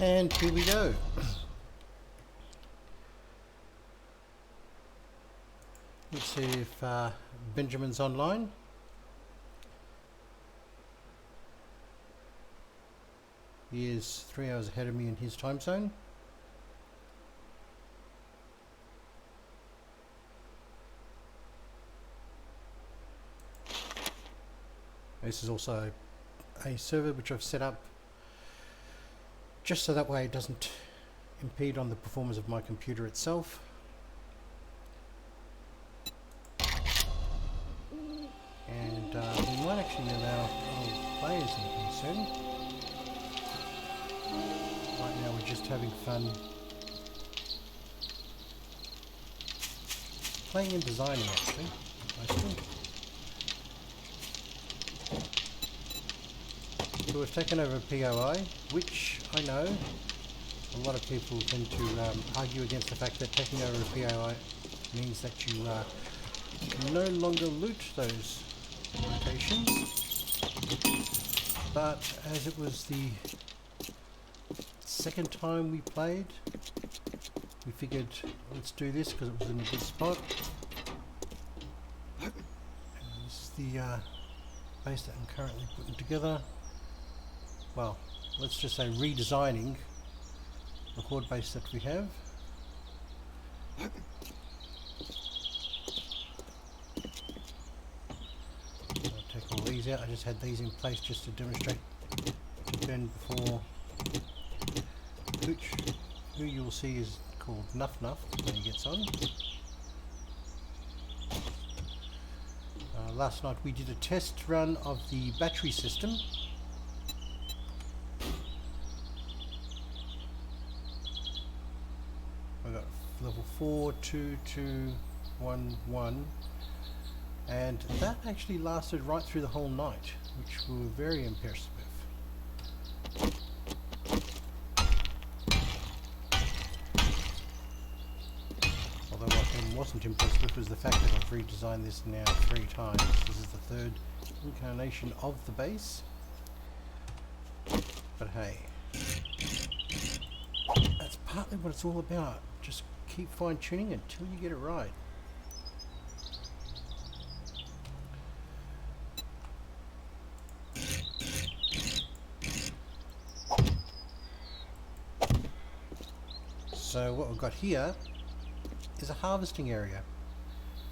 And here we go. Let's see if Benjamin's online. He is 3 hours ahead of me in his time zone. This is also a server which I've set up just so that way it doesn't impede on the performance of my computer itself. And we might actually allow other players in soon. Right now we're just having fun playing and designing actually, mostly. So we've taken over POI, which I know a lot of people tend to argue against the fact that taking over a POI means that you can no longer loot those locations. But as it was the second time we played, we figured let's do this because it was in a good spot. And this is the base that I'm currently putting together. Well, let's just say redesigning the horde base that we have. I'll take all these out. I just had these in place just to demonstrate to Ben before Pooch, who you'll see is called Nuff Nuff when he gets on. Last night we did a test run of the battery system. Level 42211, and that actually lasted right through the whole night, which we were very impressed with. Although what I wasn't impressed with was the fact that I've redesigned this now 3 times. This is the 3rd incarnation of the base, but hey, that's partly what it's all about. Just keep fine-tuning until you get it right. So what we've got here is a harvesting area.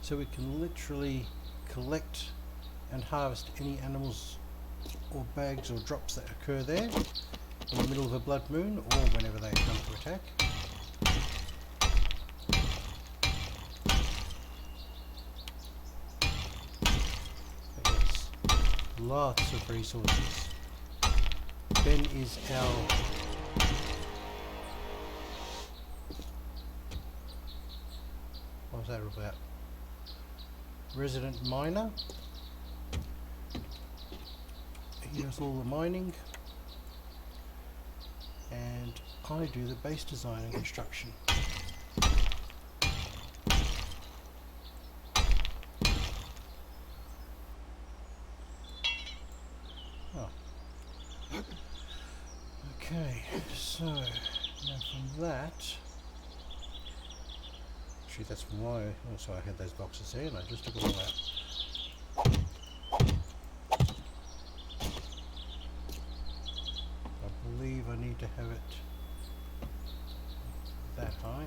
So we can literally collect and harvest any animals or bags or drops that occur there in the middle of a blood moon or whenever they come to attack. Lots of resources. Ben is our what was that about? Resident miner. He does all the mining, and I do the base design and construction. Okay, so now from that, actually that's why also I had those boxes there and I just took them all out. I believe I need to have it that high.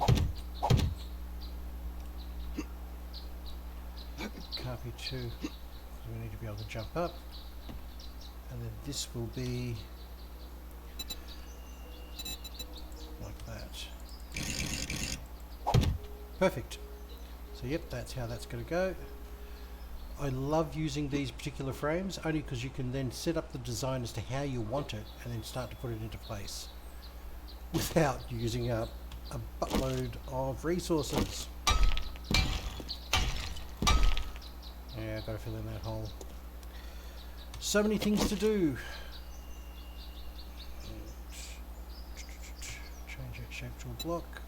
Can't be too, we need to be able to jump up, and then this will be perfect. So yep, that's how that's going to go. I love using these particular frames only because you can then set up the design as to how you want it and then start to put it into place without using up a buttload of resources. Yeah, I've got to fill in that hole. So many things to do. Change that shape to a block.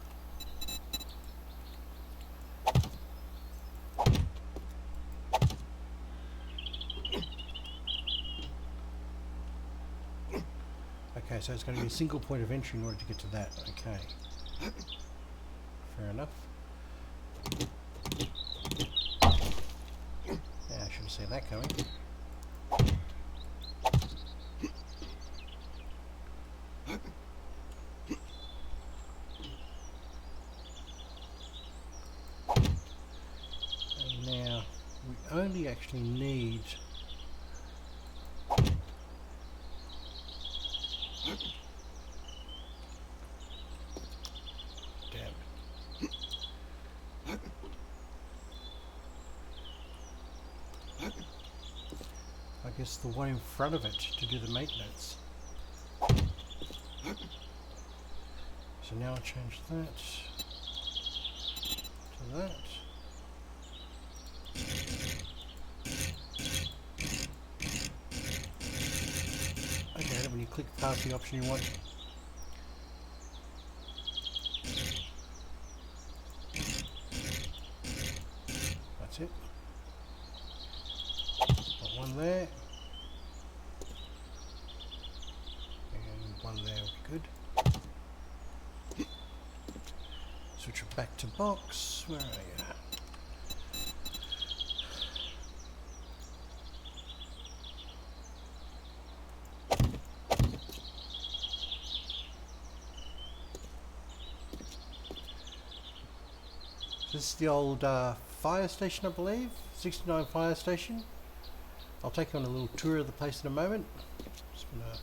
Okay, so it's going to be a single point of entry in order to get to that. Okay. Fair enough. Yeah, I should have seen that coming. And now we only actually need I guess the one in front of it to do the maintenance. So now I'll change that to that. Okay, when you click past the option you want. That's it. Got one there. And one there will be good. Switch it back to box. Where are you? This is the old fire station, I believe. 69 fire station. I'll take you on a little tour of the place in a moment. Just going to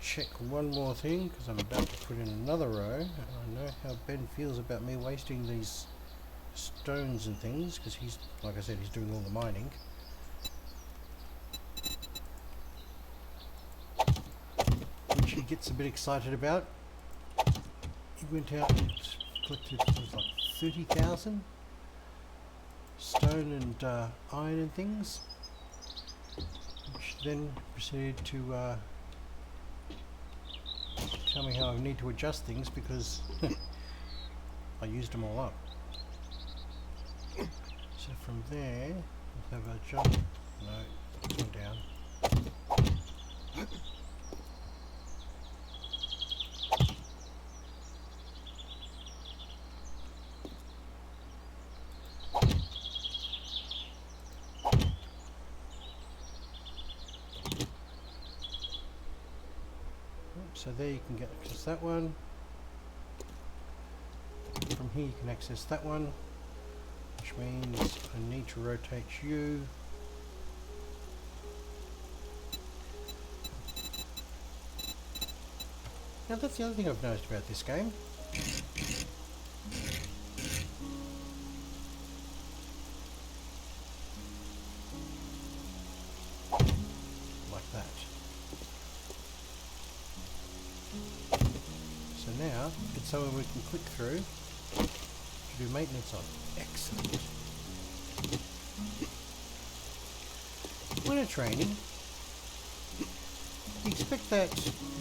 check one more thing because I'm about to put in another row. And I know how Ben feels about me wasting these stones and things because he's, like I said, he's doing all the mining. Which he gets a bit excited about. He went out and collected, it was like 30,000 stone and iron and things, which then proceeded to tell me how I need to adjust things because I used them all up. So from there we'll have a jump. No, it's one down. So there you can get access that one. From here you can access that one, which means I need to rotate you. Now that's the other thing I've noticed about this game. Like that. So now it's somewhere we can click through to do maintenance on. Excellent. When it's raining, you expect that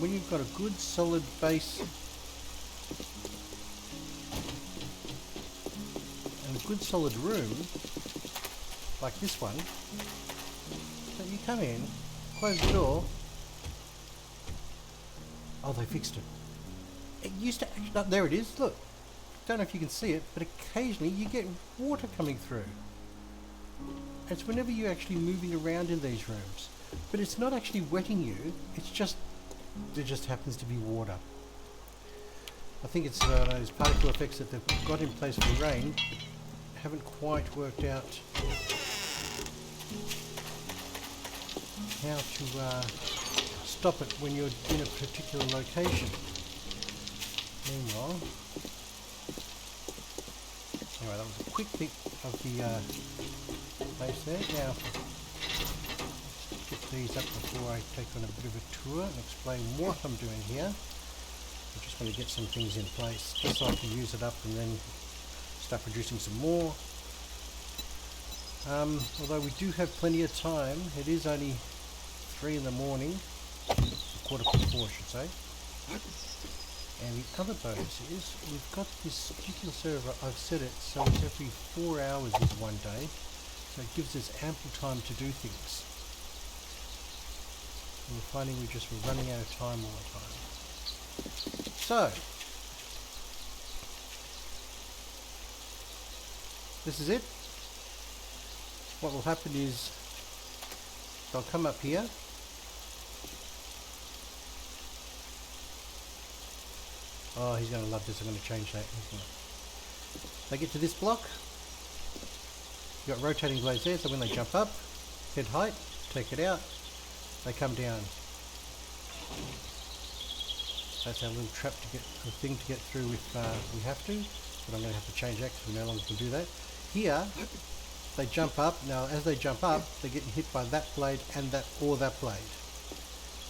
when you've got a good solid base and a good solid room like this one, that you come in, close the door. Oh, they fixed it. It used to actually, oh, there it is, look. Don't know if you can see it, but occasionally you get water coming through. It's whenever you're actually moving around in these rooms. But it's not actually wetting you, it's just, there just happens to be water. I think it's those particle effects that they've got in place for rain, but haven't quite worked out how to stop it when you're in a particular location. Meanwhile, anyway, that was a quick peek of the place there. Now, let's get these up before I take on a bit of a tour and explain what I'm doing here. I'm just going to get some things in place just so I can use it up and then start producing some more. Although we do have plenty of time, it is only 3 in the morning, quarter past 4 I should say. And the other bonus is we've got this particular server, I've set it so it's every 4 hours is one day, so it gives us ample time to do things. And we're finding we're just running out of time all the time. So, this is it. What will happen is they'll come up here. Oh, he's going to love this. I'm going to change that. They get to this block. You've got rotating blades there, so when they jump up, head height, take it out, they come down. That's our little trap to get the thing to get through if we have to, but I'm going to have to change that because we no longer can do that. Here, they jump up. Now, as they jump up, they're getting hit by that blade and that blade.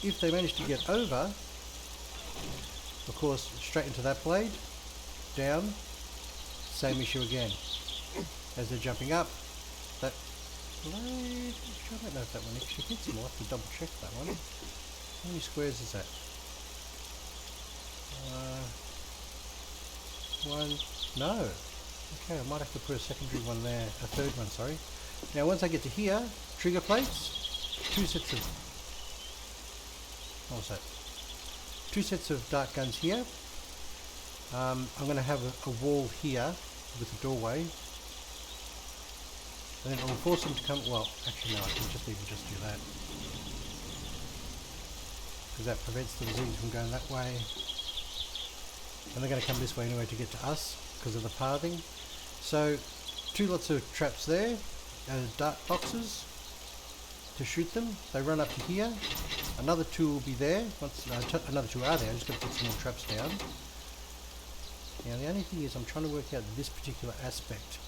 If they manage to get over, of course, straight into that blade, down, same issue again. As they're jumping up, that blade, I don't know if that one actually hits them. I'll have to double check that one. How many squares is that? One, no. Okay, I might have to put a secondary one there, a third one, sorry. Now once I get to here, trigger plates, two sets of, what was that? Two sets of dart guns here. I'm going to have a wall here with a doorway. And then I'll force them to come, well, actually no, I can just even just do that. Because that prevents the Z's from going that way. And they're going to come this way anyway to get to us because of the pathing. So, two lots of traps there, dart boxes to shoot them. They run up to here. Another two will be there. Once another two are there, I'm just going to put some more traps down. Now the only thing is I'm trying to work out this particular aspect.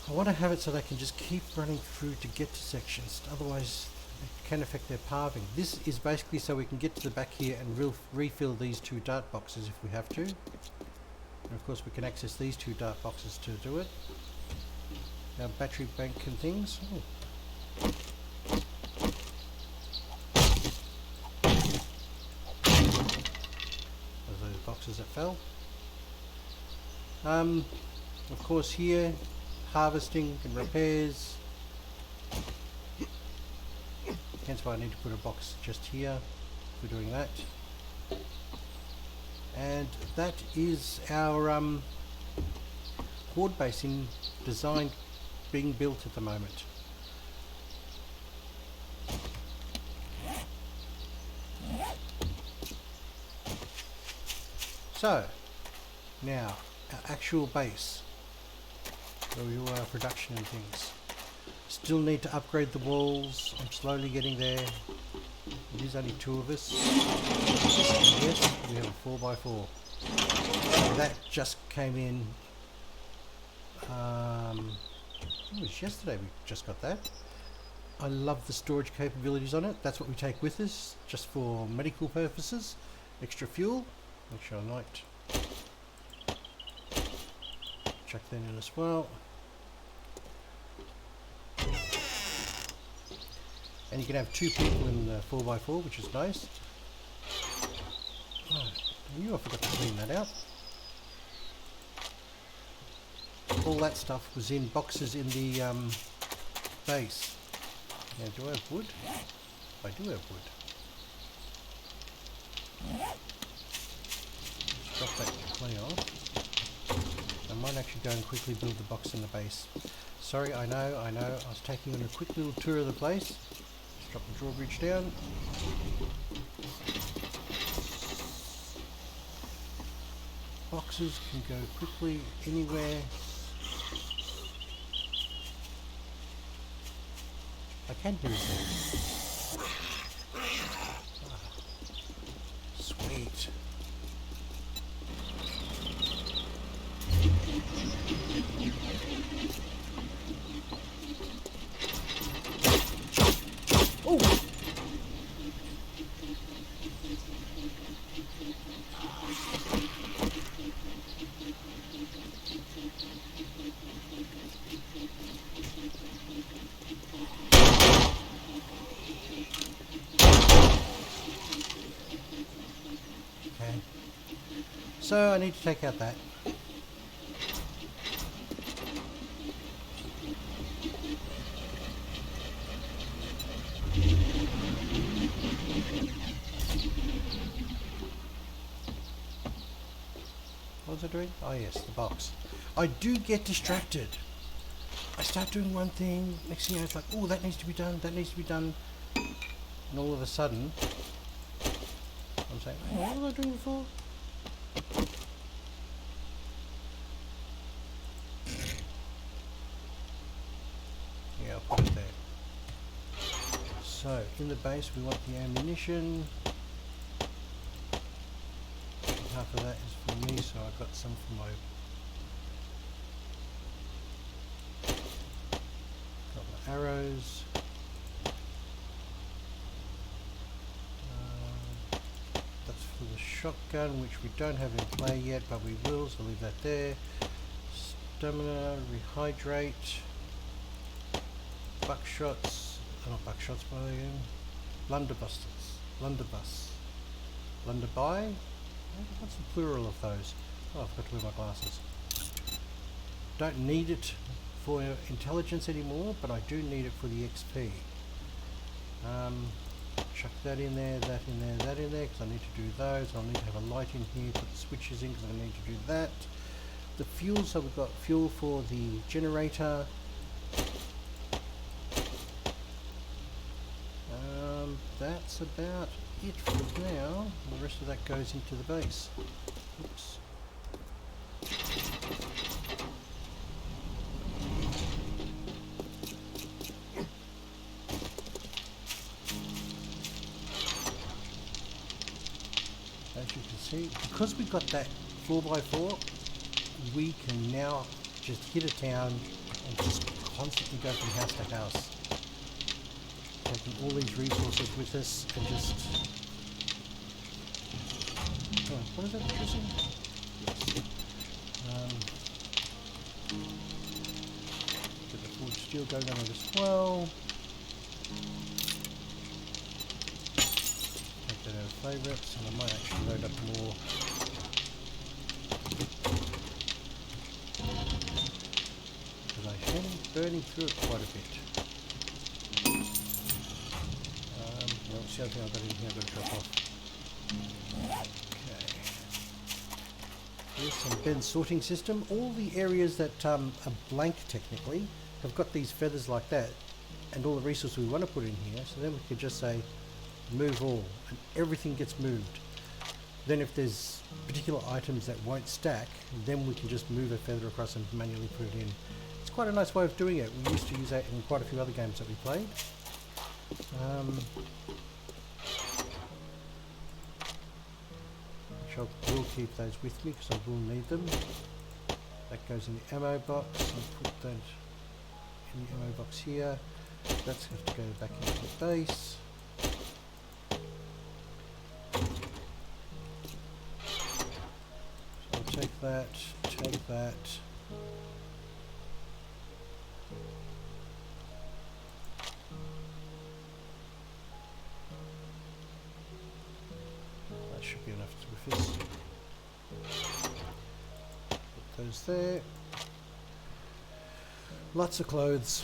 I want to have it so they can just keep running through to get to sections, otherwise it can affect their pathing. This is basically so we can get to the back here and refill these two dart boxes if we have to. And of course we can access these two dart boxes to do it. Our battery bank and things. Oh. Those boxes that fell. Of course here, harvesting and repairs. Hence why I need to put a box just here for doing that. And that is our horde base in design being built at the moment. So, now, our actual base, where we do our production and things. Still need to upgrade the walls. I'm slowly getting there. It is only two of us. And yes, we have a 4x4. And that just came in. It was yesterday we just got that. I love the storage capabilities on it. That's what we take with us, just for medical purposes. Extra fuel. Make sure I might chuck that in as well. And you can have two people in the 4x4, which is nice. Oh, I knew I forgot to clean that out. All that stuff was in boxes in the base. Now, do I have wood? I do have wood. Let's drop that clean off. I might actually go and quickly build the box in the base. Sorry, I know. I was taking on a quick little tour of the place. Let's drop the drawbridge down. Boxes can go quickly anywhere. I can do this. Sweet. Oh! So I need to take out that. was I doing? Oh yes, the box. I do get distracted. I start doing one thing, next thing you know, it's like, oh, that needs to be done, that needs to be done. And all of a sudden, I'm saying, hey, what was I doing before? Yeah, I'll put it there. So, in the base we want the ammunition. Half of that is for me, so I've got some for my arrows. That's for the shotgun, which we don't have in play yet, but we will, so leave that there. Stamina, rehydrate, buckshots, not buckshots by the way, blunderbusters, blunderbuss, blunderby? What's the plural of those? Oh, I forgot to wear my glasses. Don't need it for intelligence anymore, but I do need it for the XP. Chuck that in there, that in there, that in there, because I need to do those. I'll need to have a light in here, put the switches in because I need to do that. The fuel, so we've got fuel for the generator. That's about it for now. The rest of that goes into the base. Oops. As you can see, because we've got that 4x4, we can now just hit a town and just constantly go from house to house. Taking all these resources with us and just... Oh, what is that pressing? Yes. Get the forged steel going on as well. Take that out of favourites, and I might actually load up more. Because I am burning through it quite a bit. What's the other thing I've got in here I've got to drop off? Okay. Here's some bin sorting system. All the areas that are blank technically have got these feathers like that, and all the resources we want to put in here, so then we could just say move all, and everything gets moved. Then if there's particular items that won't stack, then we can just move a feather across and manually put it in. It's quite a nice way of doing it. We used to use that in quite a few other games that we played. I will keep those with me because I will need them. That goes in the ammo box. I'll put that in the ammo box here. That's going to go back into the base. So I'll take that, take that. Should be enough with this. Put those there. Lots of clothes.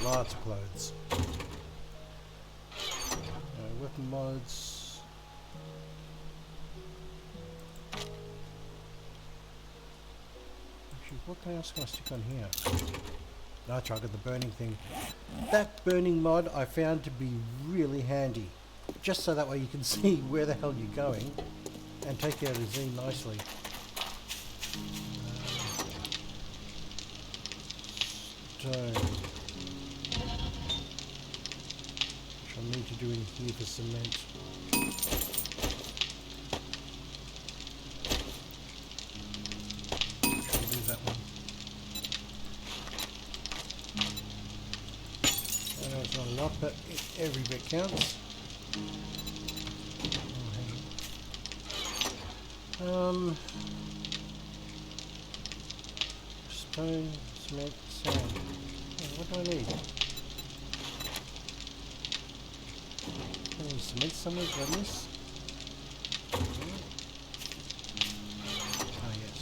Lots of clothes. Weapon mods. Actually, what else can I stick on here? That's right, I got the burning thing. That burning mod I found to be really handy. Just so that way you can see where the hell you're going and take out a Z nicely. Stone. Which I'll need to do in here for cement. I'll do that one. I know it's not a lot, but every bit counts. Stone, cement, sand. Oh, what do I need? Oh, cement somewhere, did I miss? Ah, yes.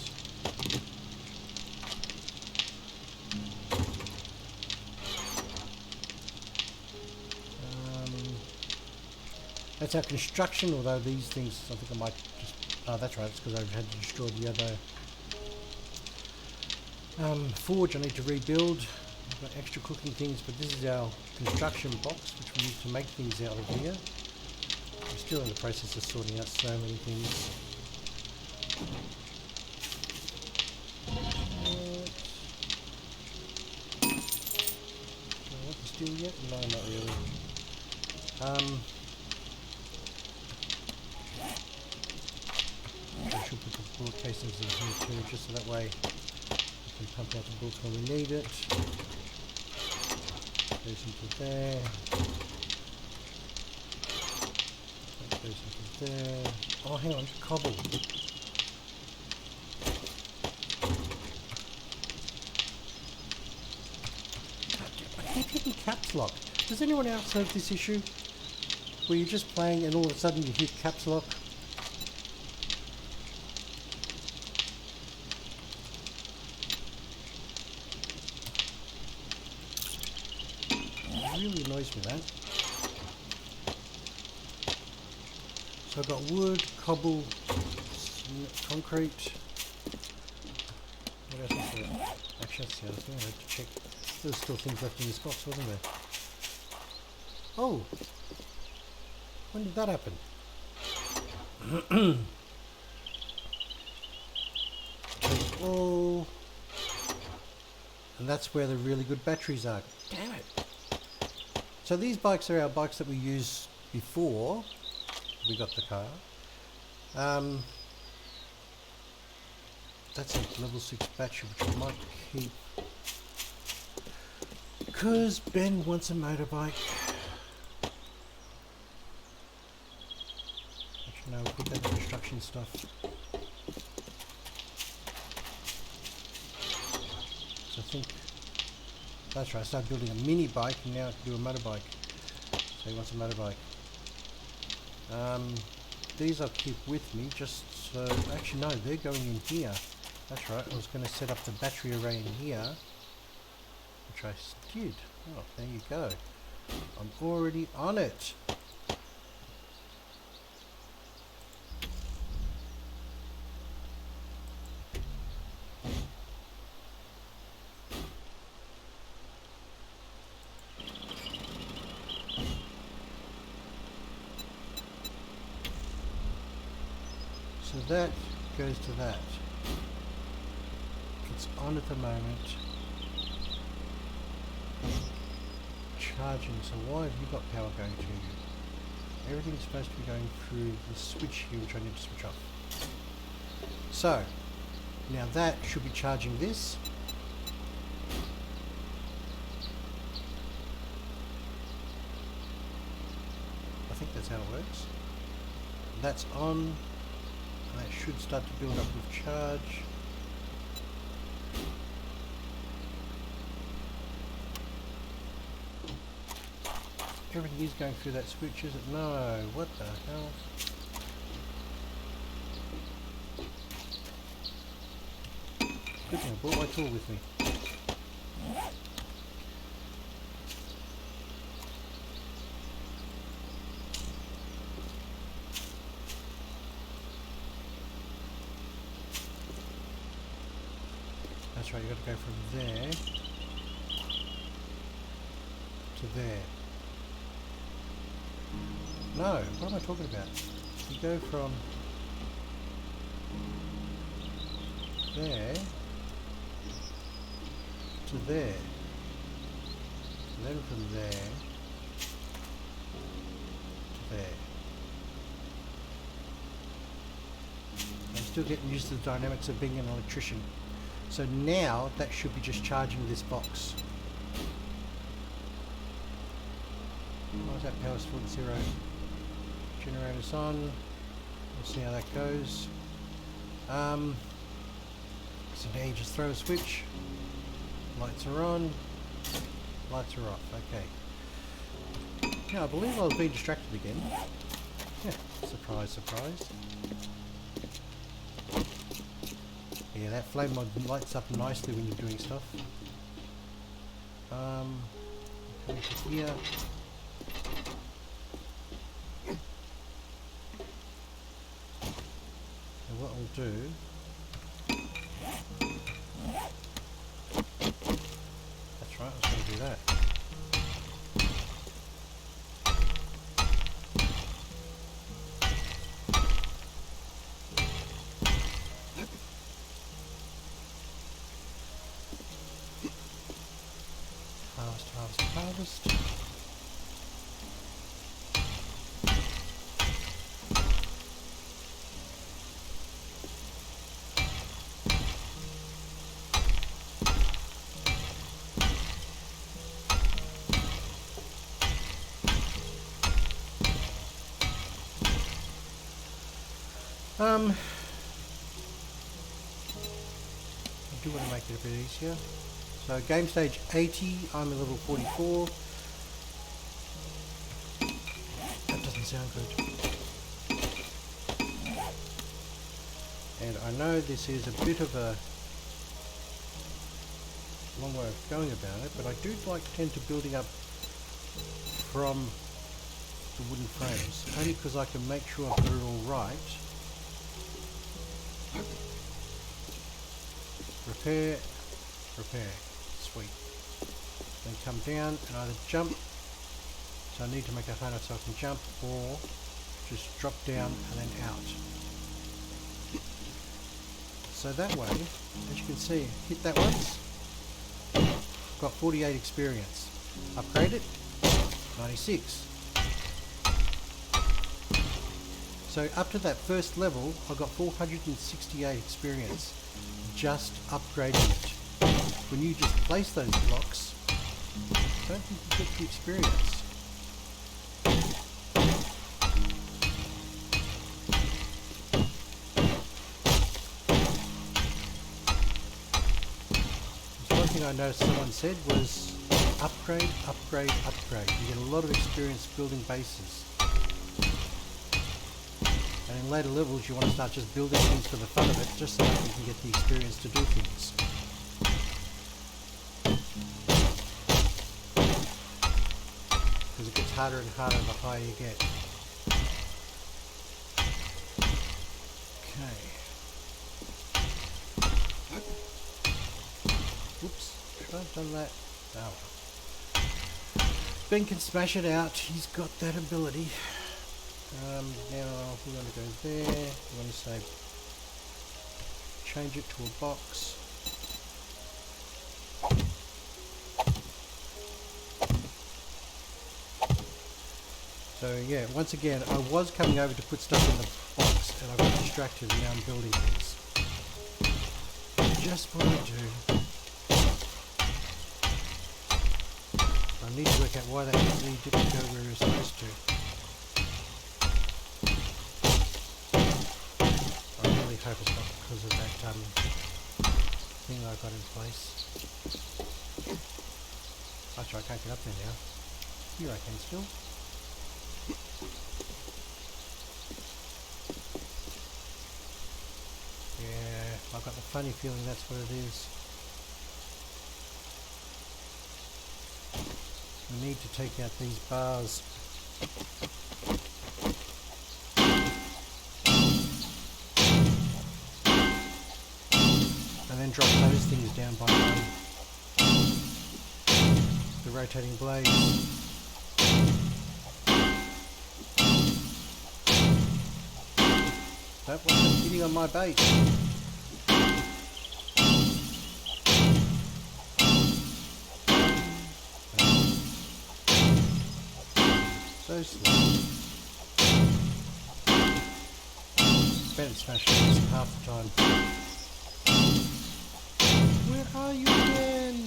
That's our construction, although these things, I think I might just Oh, that's right, it's because I've had to destroy the other forge I need to rebuild. I've got extra cooking things, but this is our construction box, which we use to make things out of here. I'm still in the process of sorting out so many things. Do I want the steel yet? No, not really. I should put the bullet casings in here too, just so that way we can pump out the bullets when we need it. Goes into there. That goes into there. Oh, hang on, cobble. I keep hitting caps lock. Does anyone else have this issue? Where you're just playing and all of a sudden you hit caps lock? It really annoys me, that. So I've got wood, cobble, concrete. What else is there? Actually, that's the other thing I have to check. There's still things left in this box, wasn't there? Oh! When did that happen? Oh! And that's where the really good batteries are. Damn it! So these bikes are our bikes that we used before we got the car. That's a level 6 battery, which I might keep. Because Ben wants a motorbike. Actually, no, we'll put that in construction stuff. So I think that's right. I started building a mini bike, and now I can do a motorbike. So he wants a motorbike. These I'll keep with me, just so. Actually, no, they're going in here. That's right. I was going to set up the battery array in here, which I did. Oh, there you go. I'm already on it. So that goes to that. It's on at the moment. Charging, so why have you got power going to you? Everything's supposed to be going through the switch here, which I need to switch off. So, now that should be charging this. I think that's how it works. That's on, and that should start to build up with charge. Everything is going through that switch, is it? No, what the hell? Good thing I brought my tool with me. That's right, you got to go from there to there. No, what am I talking about? You go from there to there, and then from there to there. I'm still getting used to the dynamics of being an electrician. So now that should be just charging this box. Why is that power still at 0? Generator's on. We'll see how that goes. So now you just throw a switch. Lights are on. Lights are off. Okay. Now I believe I was being distracted again. Yeah, surprise, surprise. Yeah, that flame mod lights up nicely when you're doing stuff. Coming to here. do. That's right, I was going to do that. Harvest, harvest, harvest. I do want to make it a bit easier. So game stage 80, I'm at level 44. That doesn't sound good. And I know this is a bit of a long way of going about it, but I do like tend to building up from the wooden frames, only because I can make sure I've got it all right. Repair, repair, sweet. Then come down and either jump, so I need to make a harder so I can jump, or just drop down and then out. So that way, as you can see, hit that once, got 48 experience. Upgrade it, 96. So up to that first level, I got 468 experience. Just upgrading it. When you just place those blocks, I don't think you get the experience. There's one thing I noticed someone said was upgrade, upgrade, upgrade. You get a lot of experience building bases. And in later levels you want to start just building things for the fun of it, just so that you can get the experience to do things. Because it gets harder and harder the higher you get. Okay. Oops, should I have done that? Oh. Ben can smash it out, he's got that ability. Now we want to go there, we want to say change it to a box. So yeah, once again I was coming over to put stuff in the box and I got distracted and now I'm building things. Just what I do. I need to work out why that easily didn't go where it was supposed to. I hope it's not because of that thing I got in place. Actually, I can't get up there now. Here I can still. Yeah, I've got the funny feeling that's what it is. We need to take out these bars. And then drop those things down by one. The rotating blades. That wasn't hitting on my bait. So slow. Ben smashed this half the time. Where are you again?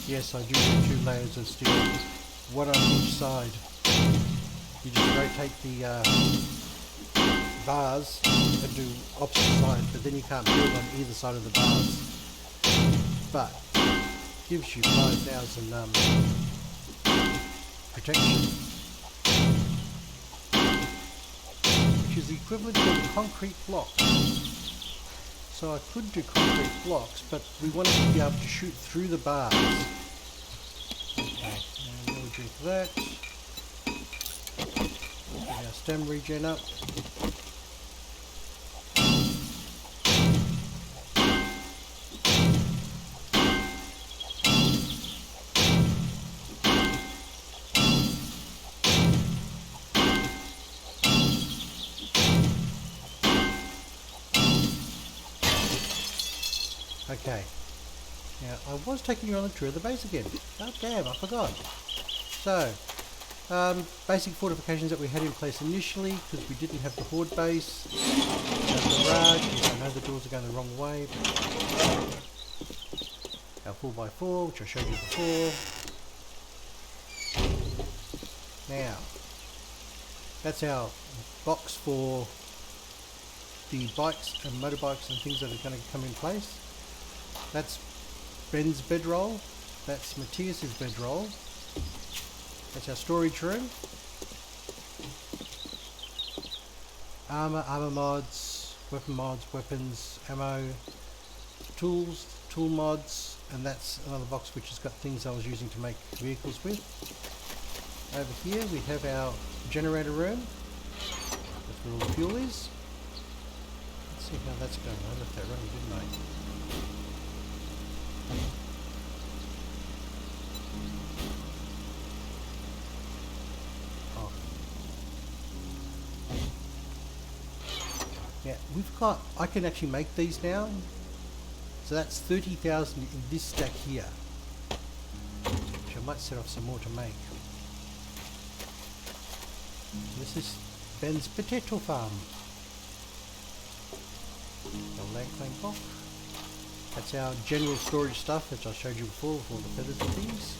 Yes, I do have 2 layers of steel, one on each side. You just rotate the bars and do opposite sides, but then you can't build on either side of the bars. But gives you 5,000 protection, which is the equivalent to a concrete block. So I could do concrete blocks, but we wanted to be able to shoot through the bars. drink that. Get our stem regen up. Okay, now I was taking you on a tour of the base again. Oh damn, I forgot. So, basic fortifications that we had in place initially, because we didn't have the horde base. The garage, I know the doors are going the wrong way. Our 4x4, which I showed you before. Now, that's our box for the bikes and motorbikes and things that are going to come in place. That's Ben's bedroll. That's Matthias's bedroll. That's our storage room. Armor mods, weapons, ammo, tools, tool mods, and that's another box which has got things I was using to make vehicles with. Over here we have our generator room. That's where all the fuel is. Let's see how that's going. I left that running, didn't I? Oh. Yeah, we've got, I can actually make these now. So that's 30,000 in this stack here. Which I might set off some more to make. This is Ben's potato farm. The lag clank box. That's our general storage stuff, which I showed you before, with all the feathers and things.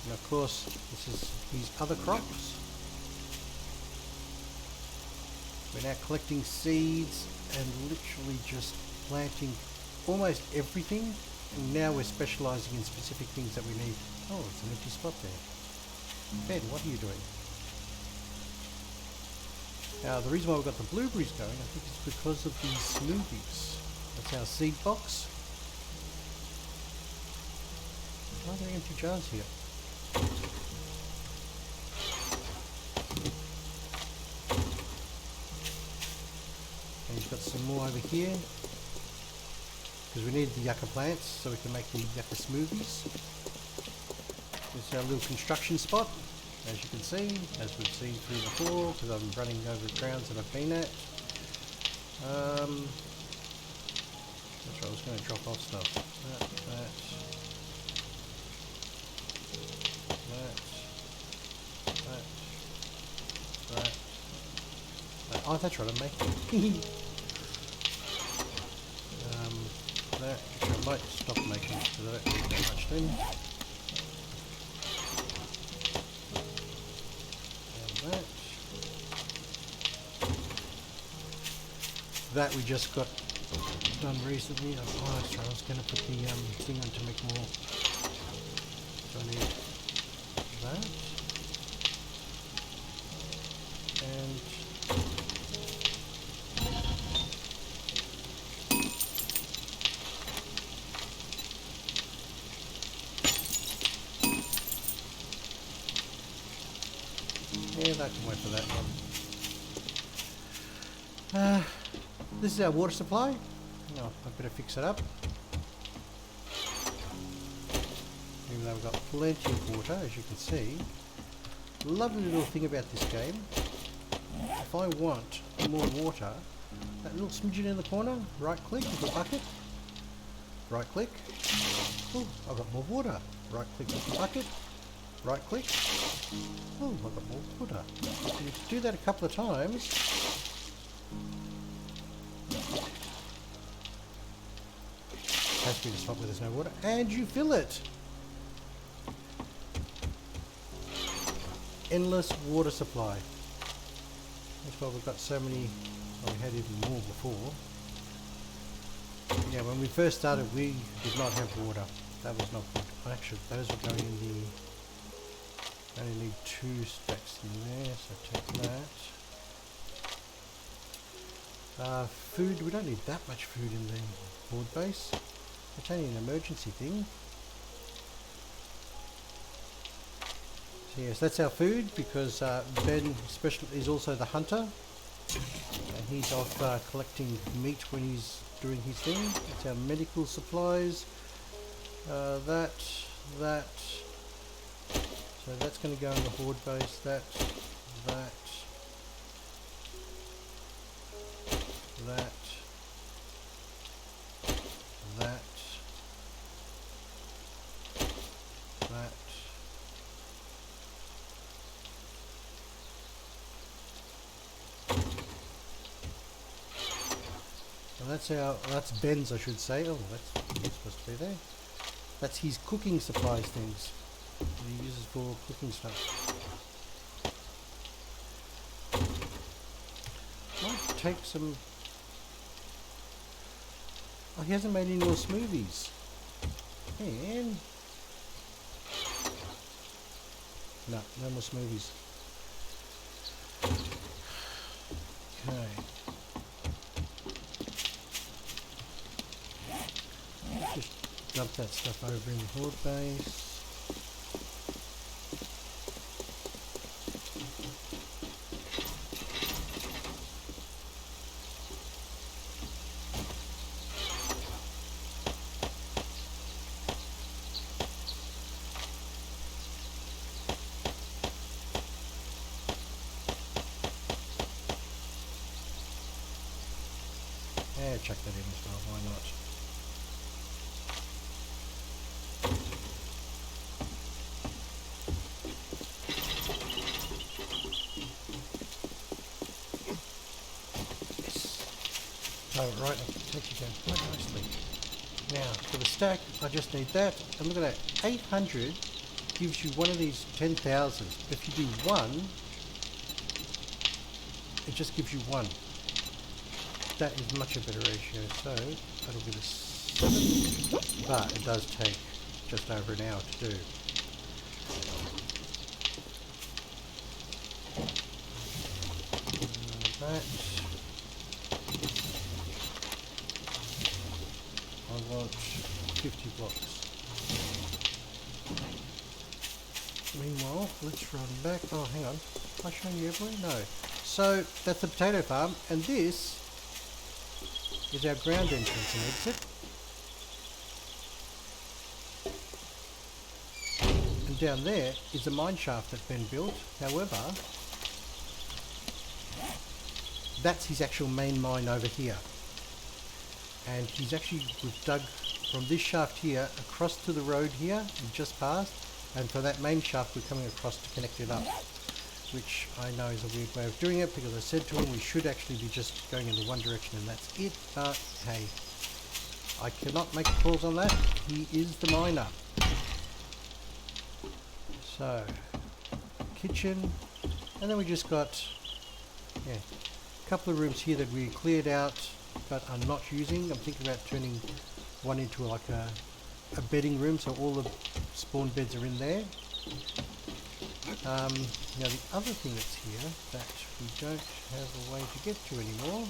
And of course, this is these other crops. We're now collecting seeds and literally just planting almost everything. And now we're specialising in specific things that we need. Oh, it's an empty spot there. Ben, what are you doing? Now, the reason why we've got the blueberries going, I think it's because of these smoothies. That's our seed box. Why are there empty jars here? And you've got some more over here. Because we need the yucca plants so we can make the yucca smoothies. This is our little construction spot. As you can see, as we've seen through before, because I'm running over grounds that I've been at. That's right, I was going to drop off stuff. That. Oh, that's right, I'm making. That, which I might stop making because I don't need that much then. That we just got done recently. Oh, that's right, I was going to put the thing on to make more. So I need that. And yeah, that can wait for that one. This is our water supply. Oh, I better fix it up. Even though we've got plenty of water, as you can see. Lovely little thing about this game. If I want more water, that little smidgen in the corner, right click with the bucket. Right click. Oh, I've got more water. Right click with the bucket. Right click. Oh, I've got more water. And if you do that a couple of times, has to be the spot where there's no water, and you fill it. Endless water supply. That's why we've got so many. Well, we had even more before. Yeah, when we first started, we did not have water. That was not good. Actually, those were going in the. I only need 2 stacks in there, so take that. Food. We don't need that much food in the board base. It's only an emergency thing. So yes, that's our food, because Ben is also the hunter, and he's off collecting meat when he's doing his thing. That's our medical supplies. That. So that's going to go in the horde base. That. That. That. And that's Ben's, I should say. Oh, that's supposed to be there. That's his cooking supplies things that he uses for cooking stuff. Might take some. Oh, he hasn't made any more smoothies. And no more smoothies. Okay. Just dump that stuff over in the horde base. Yeah, chuck that in as well, why not? Oh, right, I can take you down quite nicely. Now, for the stack, I just need that. And look at that, 800 gives you one of these 10,000. If you do one, it just gives you one. That is much a better ratio, so that'll give us 7, but it does take just over an hour to do. That. I want 50 blocks. Meanwhile, let's run back. Oh, hang on. Have I shown you everywhere? No. So, that's the potato farm, and this is our ground entrance and exit. And down there is the mine shaft that's been built. However, that's his actual main mine over here. And we've dug from this shaft here across to the road here, we just passed, and for that main shaft we're coming across to connect it up. Which I know is a weird way of doing it, because I said to him we should actually be just going in the one direction and that's it, but hey, I cannot make calls on that. He is the miner. So, kitchen, and then we just got a couple of rooms here that we cleared out but are not using. I'm thinking about turning one into like a bedding room, so all the spawn beds are in there. Now the other thing that's here that we don't have a way to get to anymore,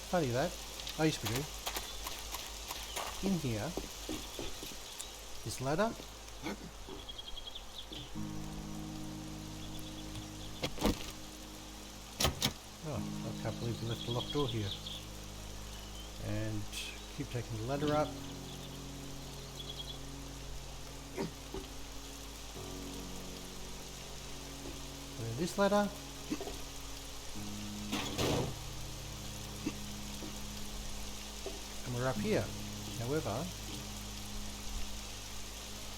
funny that, I used to do, in here, this ladder, oh, I can't believe we left the locked door here, and keep taking the ladder up. This ladder, and we're up here. However, I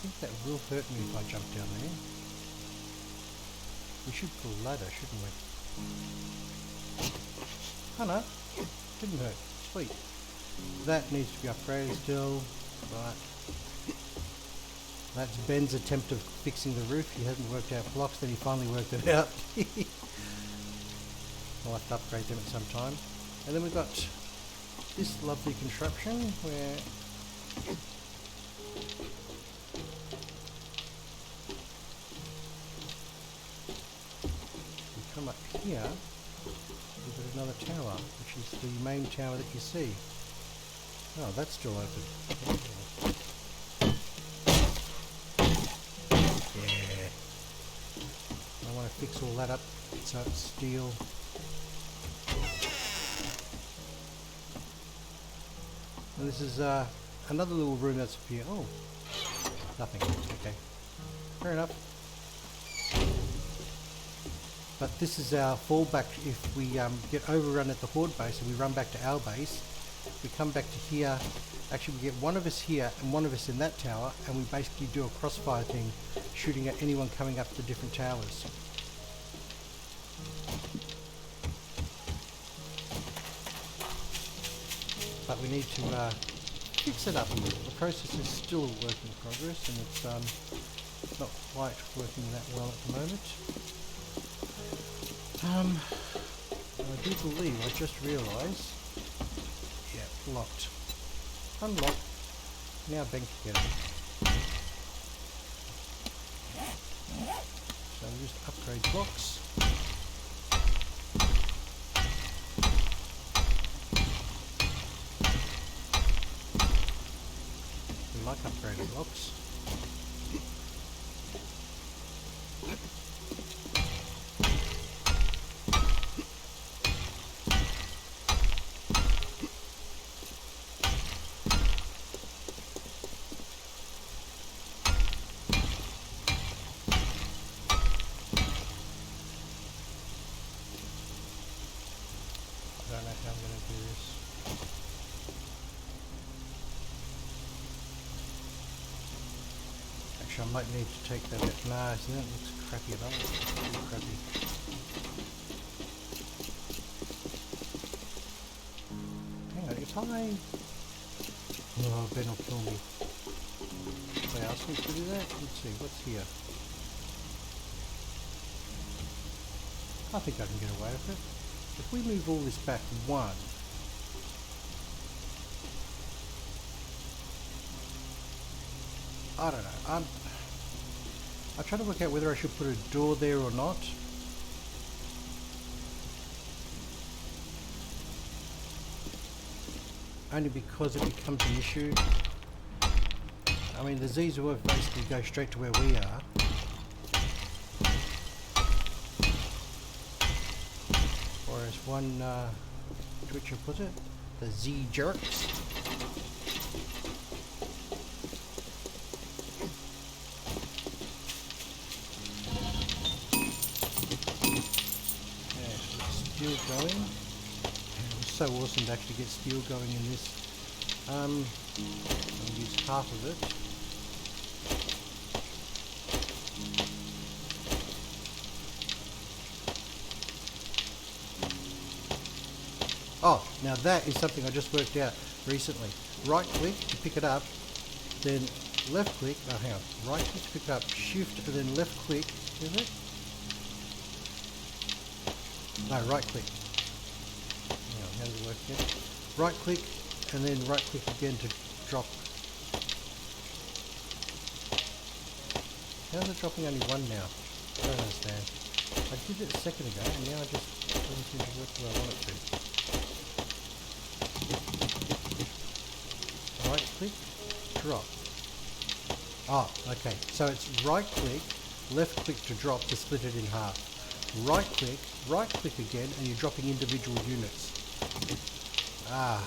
think that will hurt me if I jump down there. We should pull a ladder, shouldn't we? Oh no, didn't hurt. Sweet. That needs to be upgraded still, but that's Ben's attempt of fixing the roof. He hasn't worked out blocks, then he finally worked it out. I'll have to upgrade them at some time. And then we've got this lovely construction where we come up here, we've got another tower, which is the main tower that you see. Oh, that's still open. Yeah. fix all that up so it's steel. And this is another little room that's up here. Oh, nothing. Okay, fair enough. But this is our fallback if we get overrun at the Horde base and we run back to our base. We come back to here. Actually, we get one of us here and one of us in that tower, and we basically do a crossfire thing, shooting at anyone coming up the different towers. But we need to fix it up a little. The process is still a work in progress, and it's not quite working that well at the moment. I do believe I just realised. Yeah, locked. Unlocked. Now bank together. So we'll just upgrade blocks. We like upgraded blocks. I don't know how I'm going to do this. Actually, I might need to take that out. Nah, see, that looks crappy at all. It's really crappy. Hang on, if I... Oh, Ben will kill me. Did I ask me to do that? Let's see, what's here? I think I can get away with it. If we move all this back one, I don't know. I'm trying to work out whether I should put a door there or not. Only because it becomes an issue. I mean, the Z's will basically go straight to where we are. Or as one Twitcher put it, the Z jerks. Yeah, steel going. It was so awesome to actually get steel going in this. I'll use half of it. Oh, now that is something I just worked out recently. Right click to pick it up, then left click, oh hang on, right click to pick it up, shift and then left click, is it? No, right click. Hang on, how does it work again? Right click and then right click again to drop. How's it dropping only one now? I don't understand. I did it a second ago and now I just doesn't seem to work the way I want it to. Right click, drop. Oh, okay. So it's right click, left click to drop to split it in half. Right click again, and you're dropping individual units. Ah.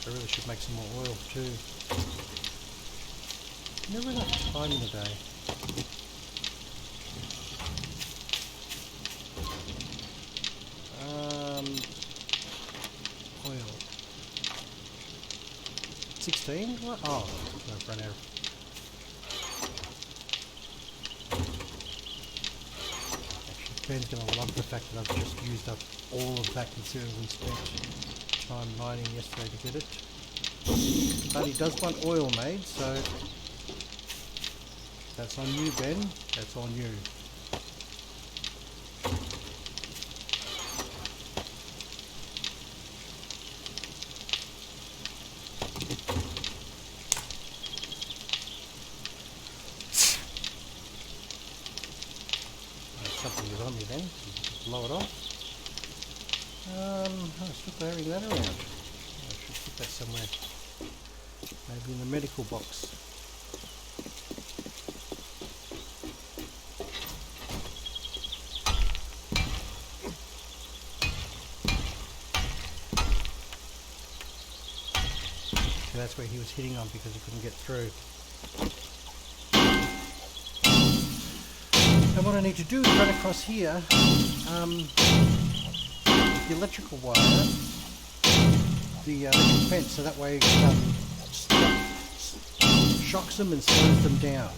I really should make some more oil too. Never enough time in the day. Oil. 16? What? Oh, I've run out. Actually, Ben's going to love the fact that I've just used up all of that considering we spent time mining yesterday to get it. But he does want oil made, so that's on you, Ben. That's on you. leave it on me then. Blow it off. I'm still carrying that around. I should put that somewhere. Maybe in the medical box. So that's where he was hitting on because he couldn't get through. And what I need to do is run across here the electrical wire, the electric fence, so that way it shocks them and slows them down.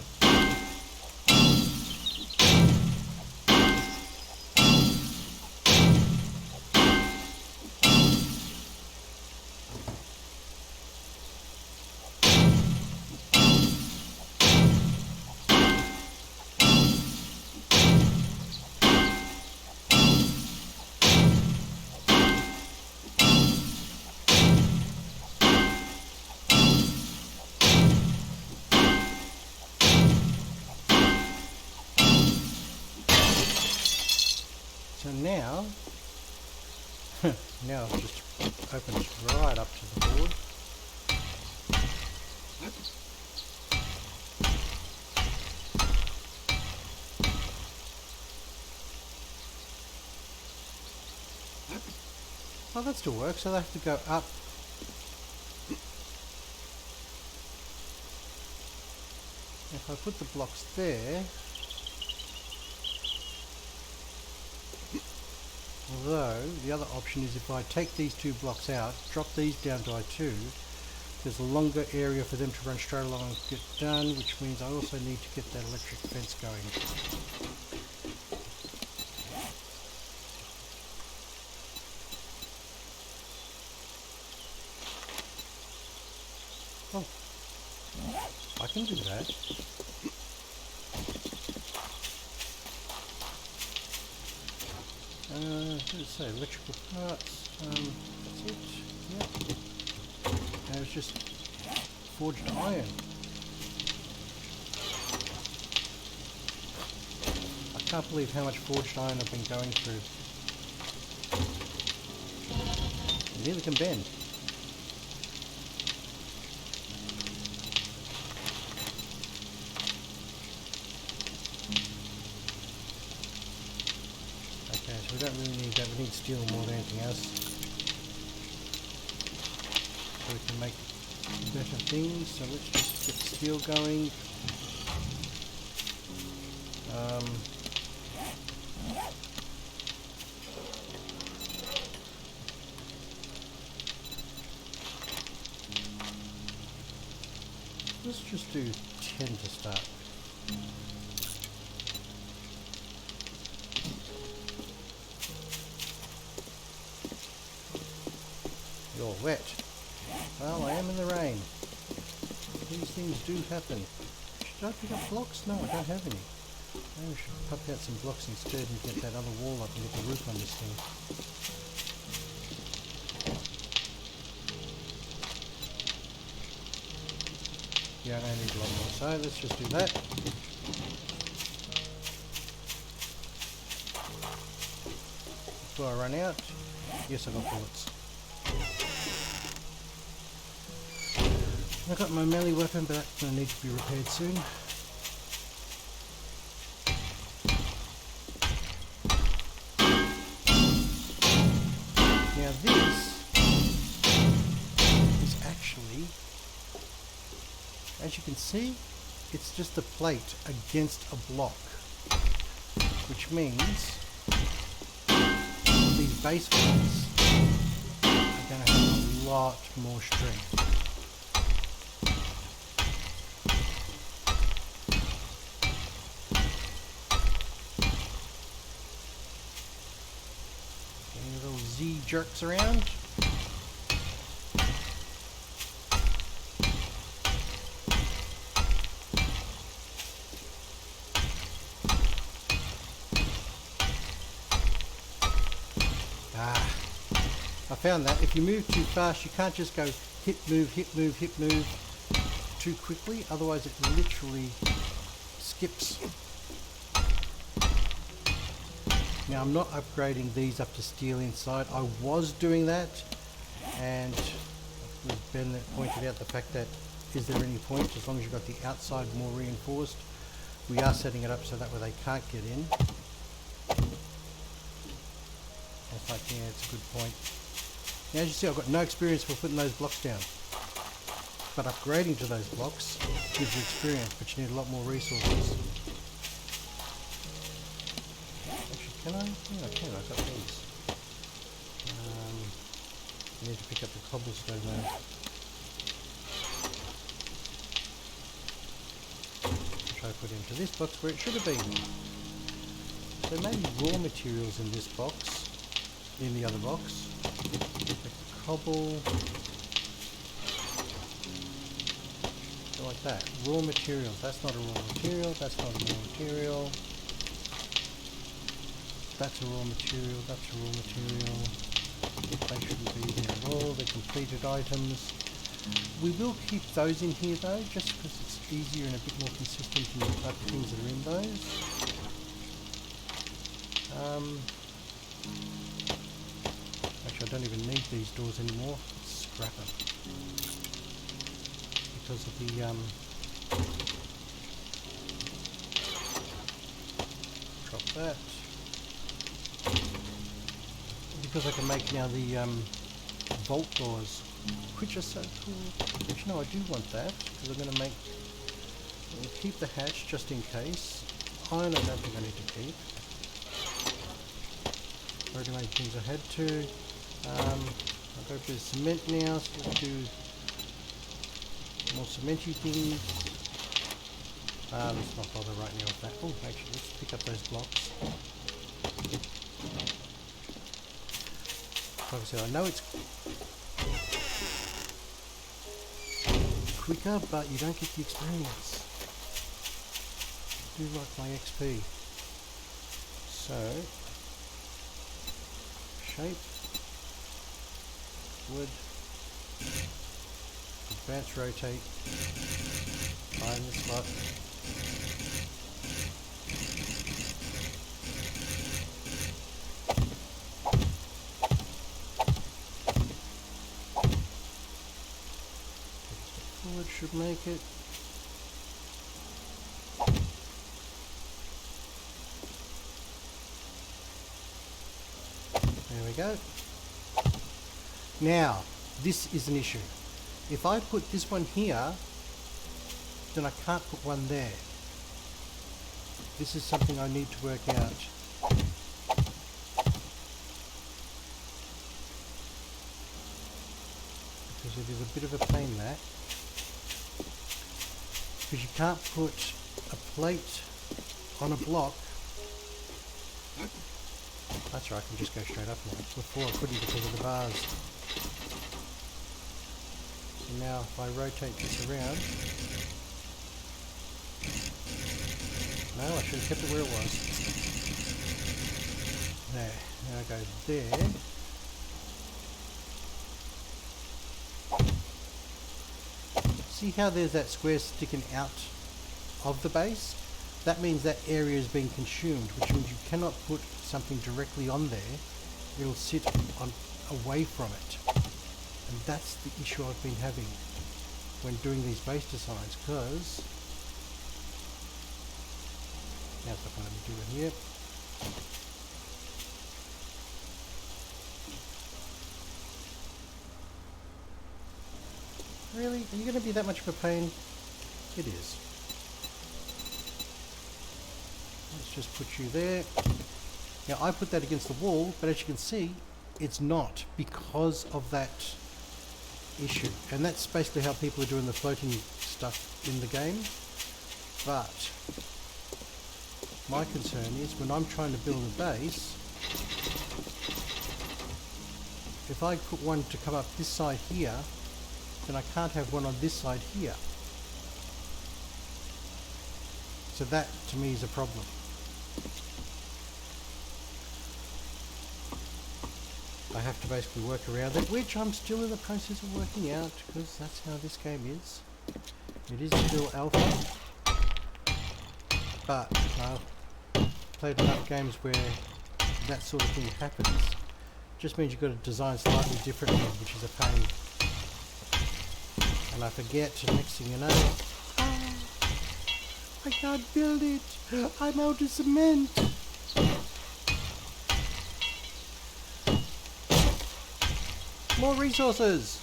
So now it just opens right up to the board. Well, that still works, so they have to go up. If I put the blocks there, although the other option is if I take these two blocks out, drop these down to I2, there's a longer area for them to run straight along and get done, which means I also need to get that electric fence going. Oh, I can do that. What did it say? Electrical parts. That's it. Yep. And it's just forged iron. I can't believe how much forged iron I've been going through. Neither can bend. We don't really need that, we need steel more than anything else. So we can make better things, so let's just get steel going. Let's just do 10 to start. You're wet. Well, I am in the rain. These things do happen. Should I pick up blocks? No, I don't have any. Maybe we should pop out some blocks instead and get that other wall up and get the roof on this thing. Yeah, I don't need a lot more, so let's just do that. Before I run out, yes, I've got bullets. I've got my melee weapon, but that's going to need to be repaired soon. Now this is actually, as you can see, it's just a plate against a block, which means these base blocks are going to have a lot more strength. Jerks around. I found that if you move too fast, you can't just go hit, move, hit, move, hit, move too quickly, otherwise it literally skips. Now I'm not upgrading these up to steel inside. I was doing that, and Ben pointed out the fact that is there any point as long as you've got the outside more reinforced. We are setting it up so that way they can't get in. It's like, yeah, it's a good point. Now as you see, I've got no experience for putting those blocks down. But upgrading to those blocks gives you experience, but you need a lot more resources. Actually, can I? Yeah, I can. I've got these. I need to pick up the cobblestone now. Which I put into this box where it should have been. So maybe raw materials in this box, in the other box. Like the cobble. Like that. Raw materials. That's not a raw material. That's not a raw material. That's a raw material. That's a raw material. They shouldn't be there at all. They're completed items. We will keep those in here though, just because it's easier and a bit more consistent in the type of things that are in those. Actually, I don't even need these doors anymore. Let's scrap them. Because of the drop that, because I can make now the vault doors, which are so cool. But you know, I do want that because I'm going to make. I'll keep the hatch just in case. Iron, I don't think I need to keep. Already made things I had to. I'll go for cement now. So we'll do more cementy things. Let's not bother right now with that. Oh, actually, let's pick up those blocks. Like I said, I know it's quicker, but you don't get the experience. I do like my XP. So, shape, wood. Advance, rotate, find the spot. Forward should make it. There we go. Now, this is an issue. If I put this one here, then I can't put one there. This is something I need to work out. Because it is a bit of a pain that. Because you can't put a plate on a block. That's right, I can just go straight up now. Before I couldn't because of the bars. Now if I rotate this around, no, I should have kept it where it was. There, now I go there. See how there's that square sticking out of the base? That means that area is being consumed, which means you cannot put something directly on there. It'll sit on away from it. And that's the issue I've been having when doing these base designs, because now it's not going to be doing here. Really? Are you going to be that much of a pain? It is. Let's just put you there. Now I put that against the wall, but as you can see, it's not because of that issue. And that's basically how people are doing the floating stuff in the game. But my concern is when I'm trying to build a base, if I put one to come up this side here, then I can't have one on this side here. So that to me is a problem. I have to basically work around it, which I'm still in the process of working out, because that's how this game is. It is still alpha, but I've played enough games where that sort of thing happens. Just means you've got to design slightly differently, which is a pain. And I forget, next thing you know, I can't build it. I'm out of cement. More resources.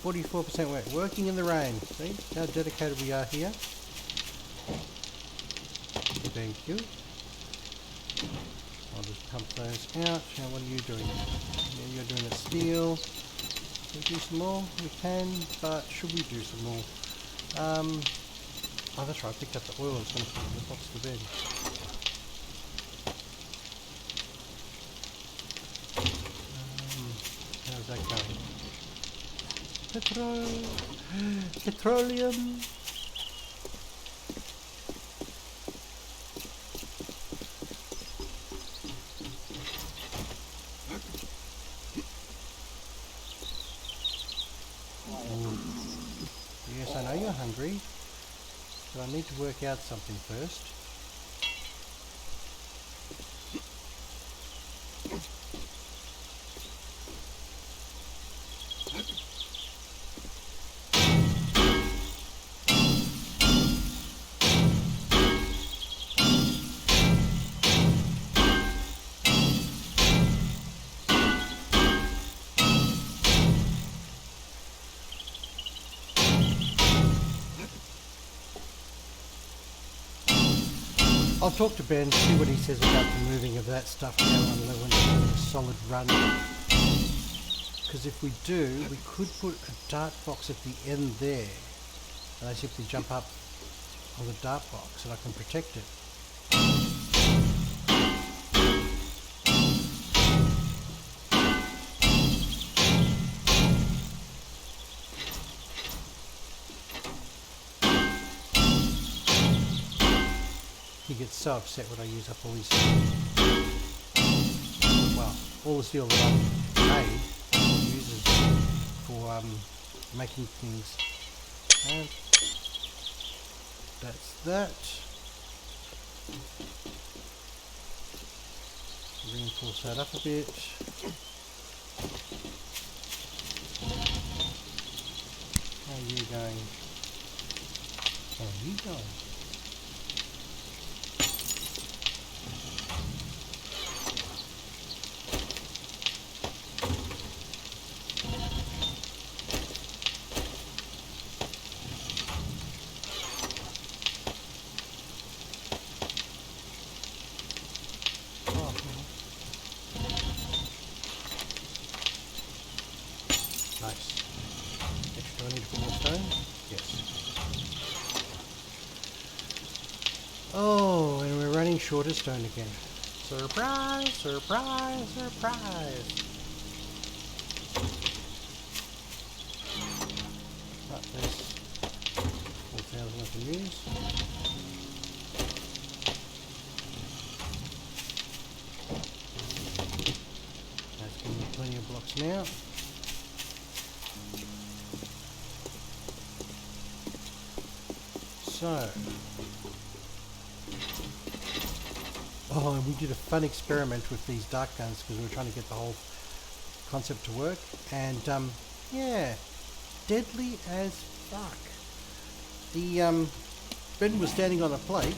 44% work. Working in the rain. See how dedicated we are here. Thank you. I'll just pump those out. Now what are you doing? Yeah, you're doing it steel. Can we do some more? We can, but should we do some more? Oh, that's right. I picked up the oil. It's going to put it in the box to bed. How's that going? Petroleum. Yes, I know you're hungry, but I need to work out something first. I'll talk to Ben, see what he says about the moving of that stuff now when it's a solid run. Because if we do, we could put a dart box at the end there, and I simply jump up on the dart box and I can protect it. He gets so upset when I use up all his steel. Well, all the steel that I've made he uses for making things. And that's that. Reinforce that up a bit. How are you going? How are you going? Nice. Next, do I need to put more stone? Yes. Oh, and we're running short of stone again. Surprise, surprise, surprise. Right, there's 4,000 I can use. That's giving me plenty of blocks now. So, and we did a fun experiment with these dart guns because we were trying to get the whole concept to work, and yeah, deadly as fuck. The Ben was standing on a plate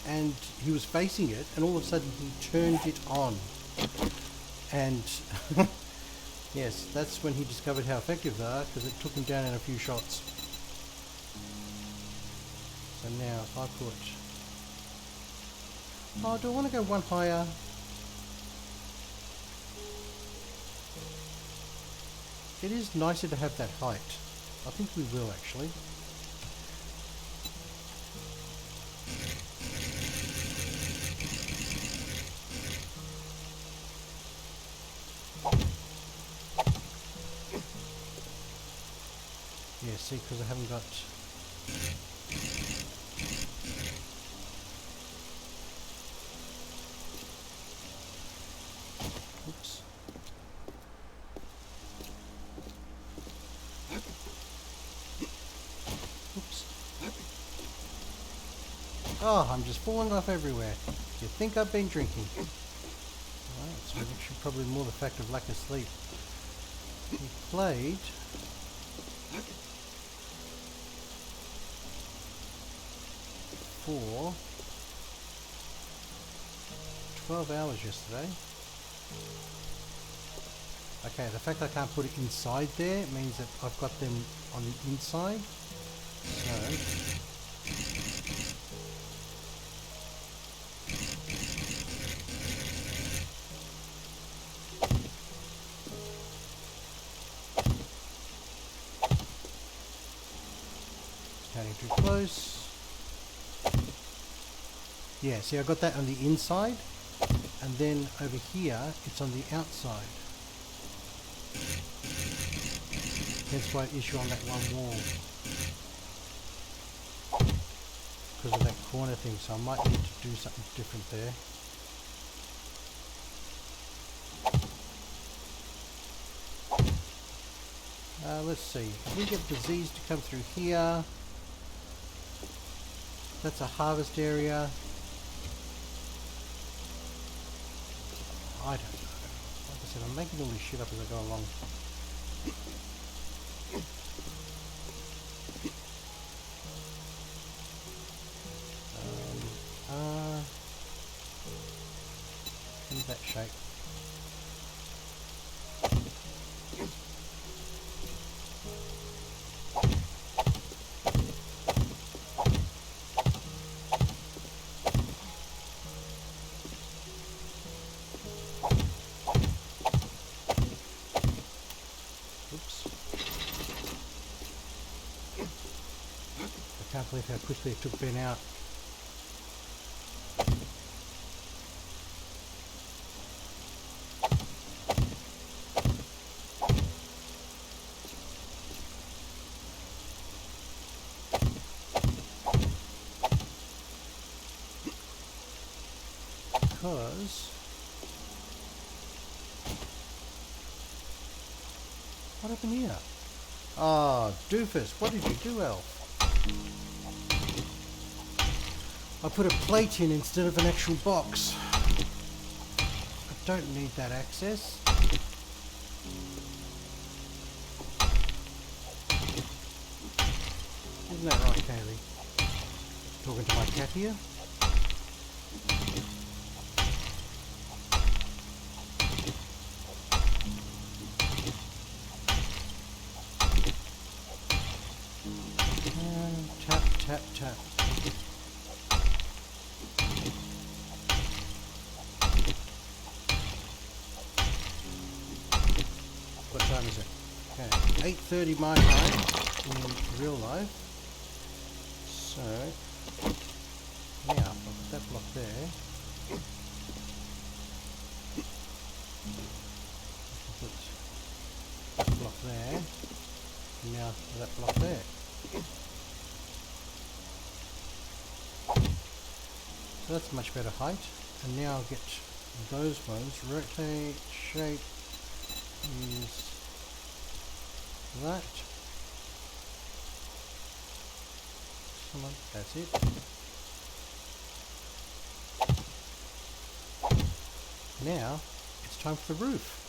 and he was facing it, and all of a sudden he turned it on, and yes, that's when he discovered how effective they are, because it took him down in a few shots. So now if I put, oh, do I want to go one higher? It is nicer to have that height. I think we will actually. Yeah, see, because I haven't got... Oops. Oops. Oh, I'm just falling off everywhere. You think I've been drinking? Alright, so it should probably more the fact of lack of sleep. We played for 12 hours yesterday. Okay, the fact I can't put it inside there means that I've got them on the inside. So standing too close. Yeah, see, I got that on the inside, and then over here it's on the outside. That's why issue on that one wall, because of that corner thing. So I might need to do something different there. Let's see. If we get disease to come through here, that's a harvest area. I don't know. Like I said, I'm making all this shit up as I go along. In that shape. Oops. I can't believe how quickly it took Ben out. Because what happened here? Ah, doofus, what did you do, Elf? I put a plate in instead of an actual box. I don't need that access. Isn't that right, Kaylee? Talking to my cat here? Tap, tap, tap. What time is it? Okay, 8:30 my time in real life. So now I'll put that block there. Put that block there. And now that block there. So that's much better height. And now I'll get those ones. Rotate, shape is that. Come on, that's it. Now it's time for the roof.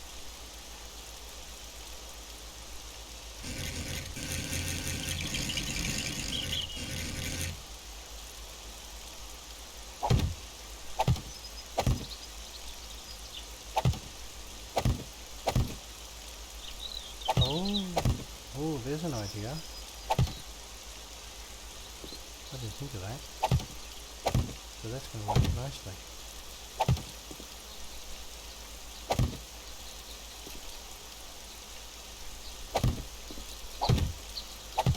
Oh, there's an idea. I didn't think of that. So that's going to work nicely.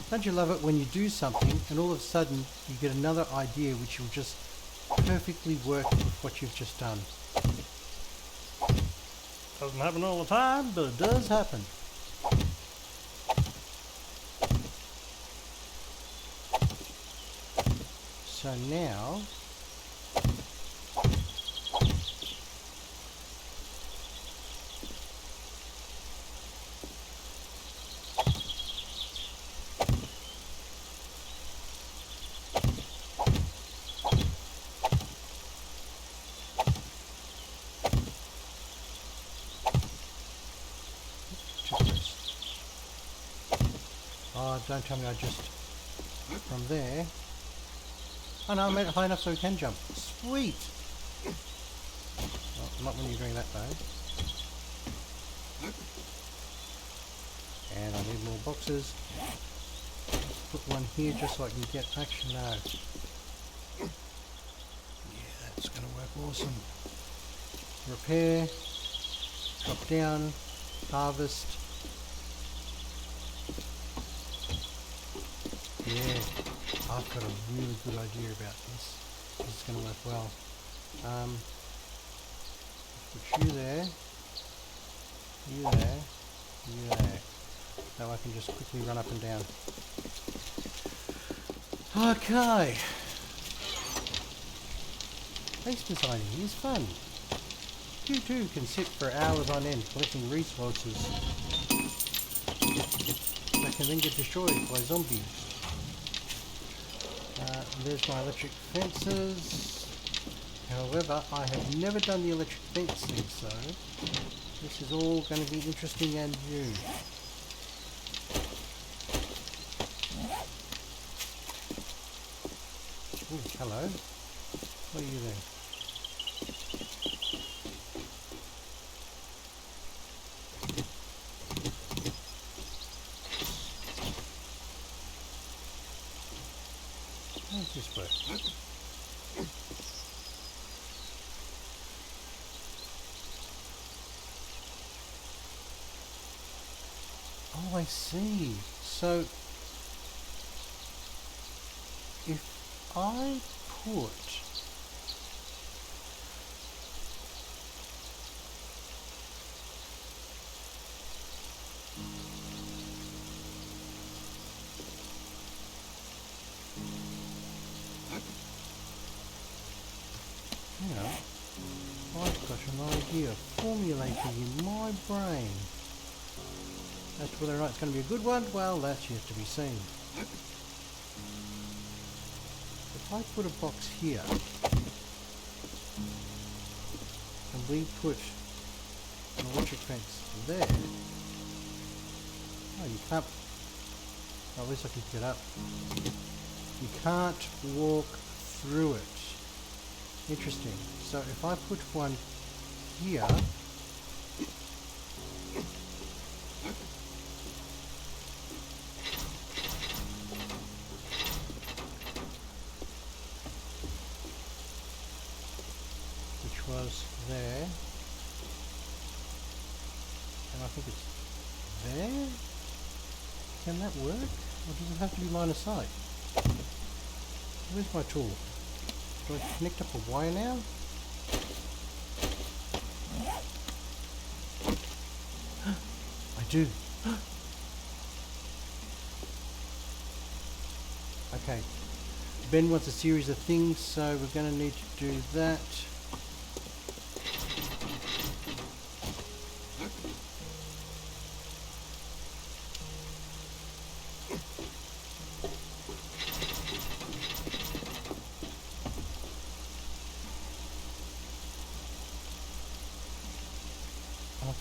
Don't you love it when you do something and all of a sudden you get another idea which will just perfectly work with what you've just done? Doesn't happen all the time, but it does happen. So now Oh, don't tell me I just... From there... Oh no, I made it high enough so we can jump. Sweet! Well, not when you're doing that though. And I need more boxes. Put one here just so I can get... Actually, no. Yeah, that's going to work awesome. Repair. Drop down. Harvest. Yeah, I've got a really good idea about this. This is going to work well. Put you there, you there, you there. Now I can just quickly run up and down. Okay. Base designing is fun. You too can sit for hours on end collecting resources that can then get destroyed by zombies. There's my electric fences. However, I have never done the electric fencing, so this is all going to be interesting and new. Ooh, hello. What are you doing? How does this work? Oh, I see. So, if I put... Hang on. I've got an idea formulating in my brain. As to whether or not it's going to be a good one, well, that's yet to be seen. If I put a box here, and we put an electric fence there, oh, you can't, oh, at least I can pick it up. You can't walk through it. Interesting. So if I put one here, which was there, and I think it's there. Can that work? Or does it have to be line of sight? Where's my tool? Do I connect up a wire now? I do. Okay. Ben wants a series of things, so we're going to need to do that.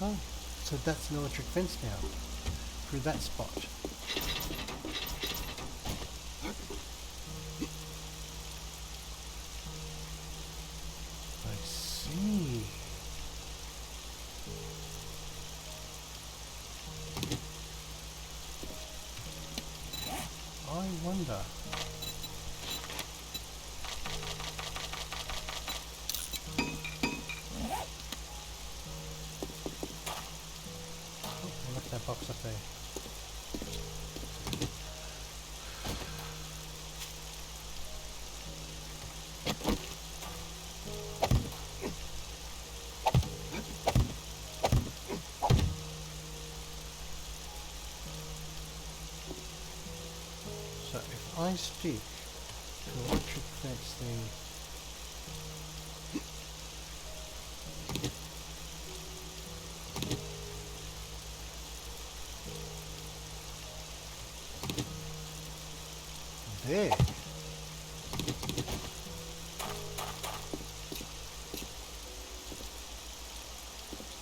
Okay, so that's an electric fence now, through that spot. I see. I wonder. That box up there. So if I stick the electric fence thing there.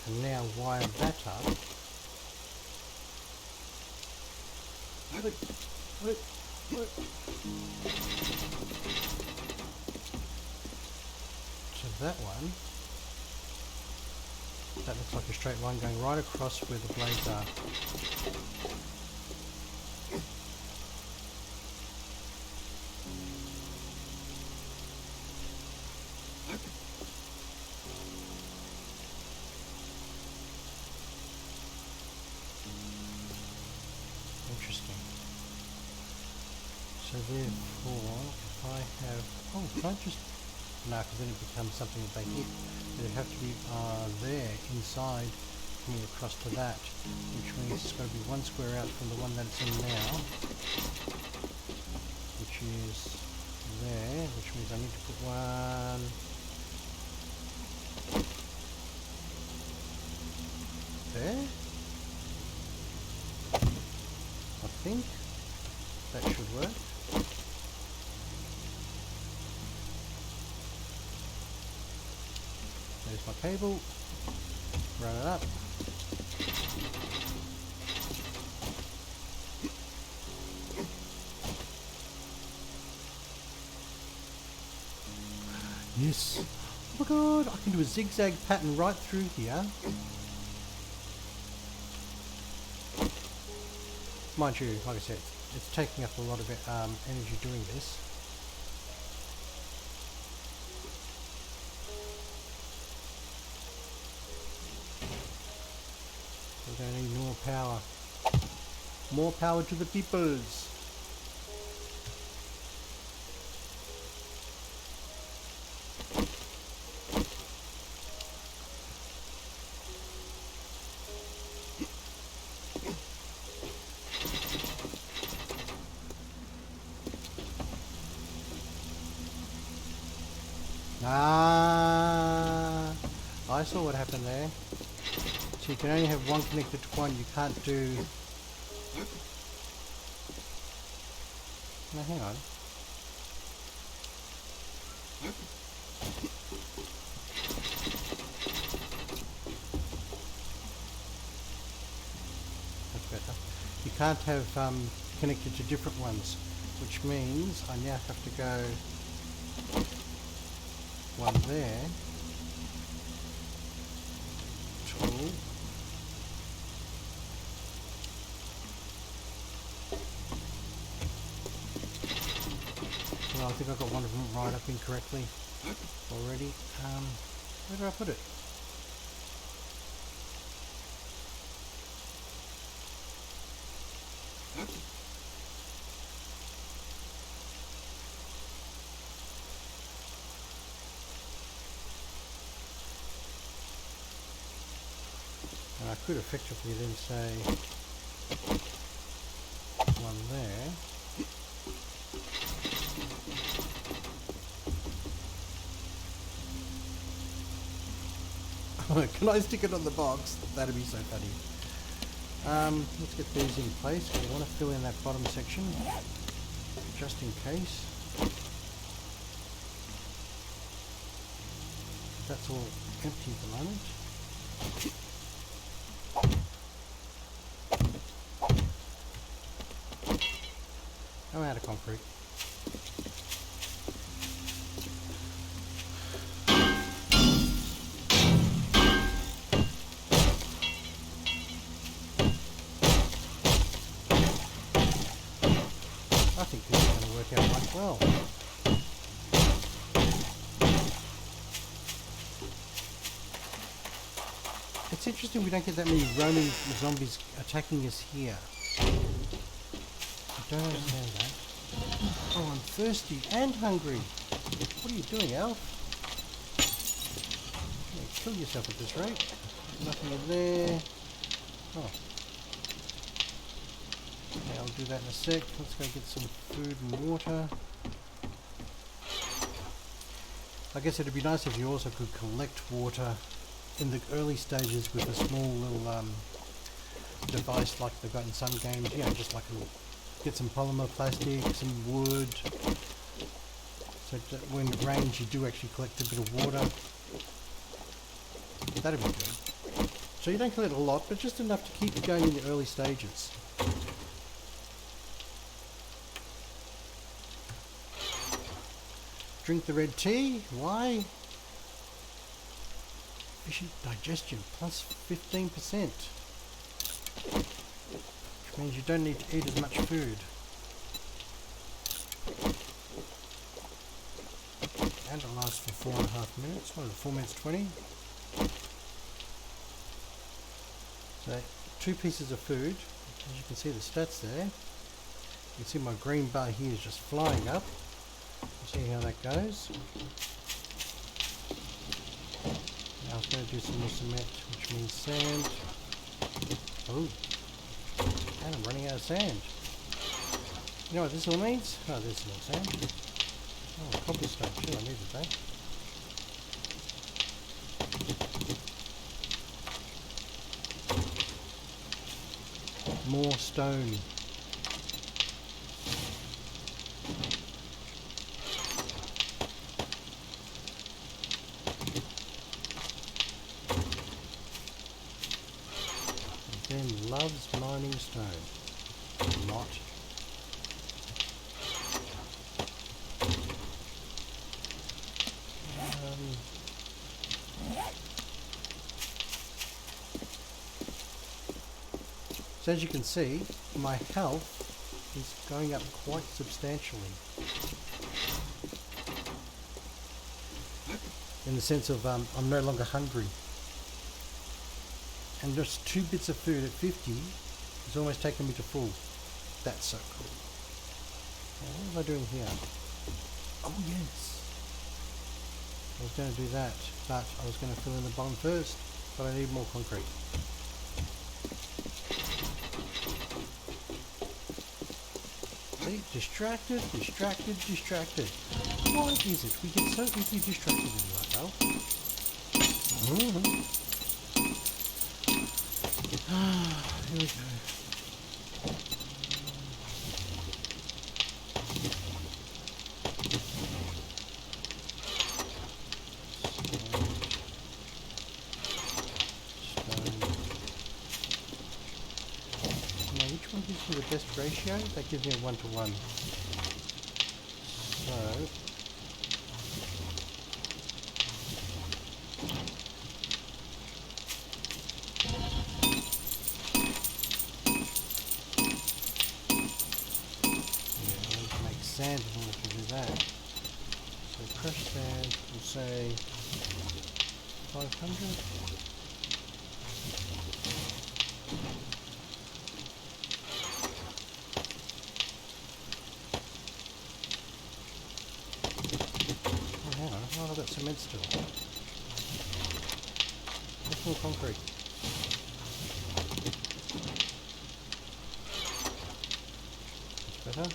And now wire that up. Look, look, look. So that one, that looks like a straight line going right across where the blades are. Interesting. So therefore, if I have, oh, can I just, no, because then it becomes something that they hit. It'd have to be there, inside, coming across to that, which means it's got to be one square out from the one that it's in now, which is there, which means I need to put one there. I think that should work. There's my cable. Run it up. Yes. Oh my god, I can do a zigzag pattern right through here. Mind you, like I said, it's taking up a lot of energy doing this. We're going to need more power. More power to the peoples. Ah, I saw what happened there. So you can only have one connected to one, you can't do... No, hang on. That's better. You can't have connected to different ones, which means I now have to go one there, tool, well, I think I got one of them right up incorrectly already. Where did I put it? And I could effectively then say one there. Can I stick it on the box? That'd be so funny. Let's get these in place. We want to fill in that bottom section just in case. That's all empty at the moment. I'm out of concrete. I think this is going to work out quite well. It's interesting we don't get that many roaming zombies attacking us here. I don't understand that. Oh, I'm thirsty and hungry. What are you doing, Alf? You're gonna kill yourself at this rate. Nothing in there. Oh. Okay, I'll do that in a sec. Let's go get some food and water. I guess it'd be nice if you also could collect water in the early stages with a small little device like they've got in some games, you know, just like a little, get some polymer plastic, some wood, so that when it rains you do actually collect a bit of water. That'd be good. So you don't collect a lot, but just enough to keep you going in the early stages. drink the red tea. Why? Efficient digestion plus 15%. Which means you don't need to eat as much food. And it lasts for 4.5 minutes. What is it, 4 minutes 20? So 2 pieces of food. As you can see the stats there. You can see my green bar here is just flying up. See how that goes. Now I was going to do some more cement, which means sand. Oh, and I'm running out of sand. You know what this all means? Oh, there's some more sand. Oh, cobblestone too, I needed that. More stone. Ben loves mining stone. Not. So as you can see, my health is going up quite substantially. In the sense of I'm no longer hungry. And just 2 bits of food at 50 is almost taking me to full. That's so cool. Now, what am I doing here? Oh yes. I was going to do that, but I was going to fill in the bottom first, but I need more concrete. See, distracted, distracted, distracted. Why is it we get so easily distracted in life, Al? Here we go. Now, which one gives me the best ratio? That gives me a 1-to-1. So, sand in order to do that. So crushed sand, we'll say 500. Oh, hang on, oh, I've got cement still. That's more concrete. That's better.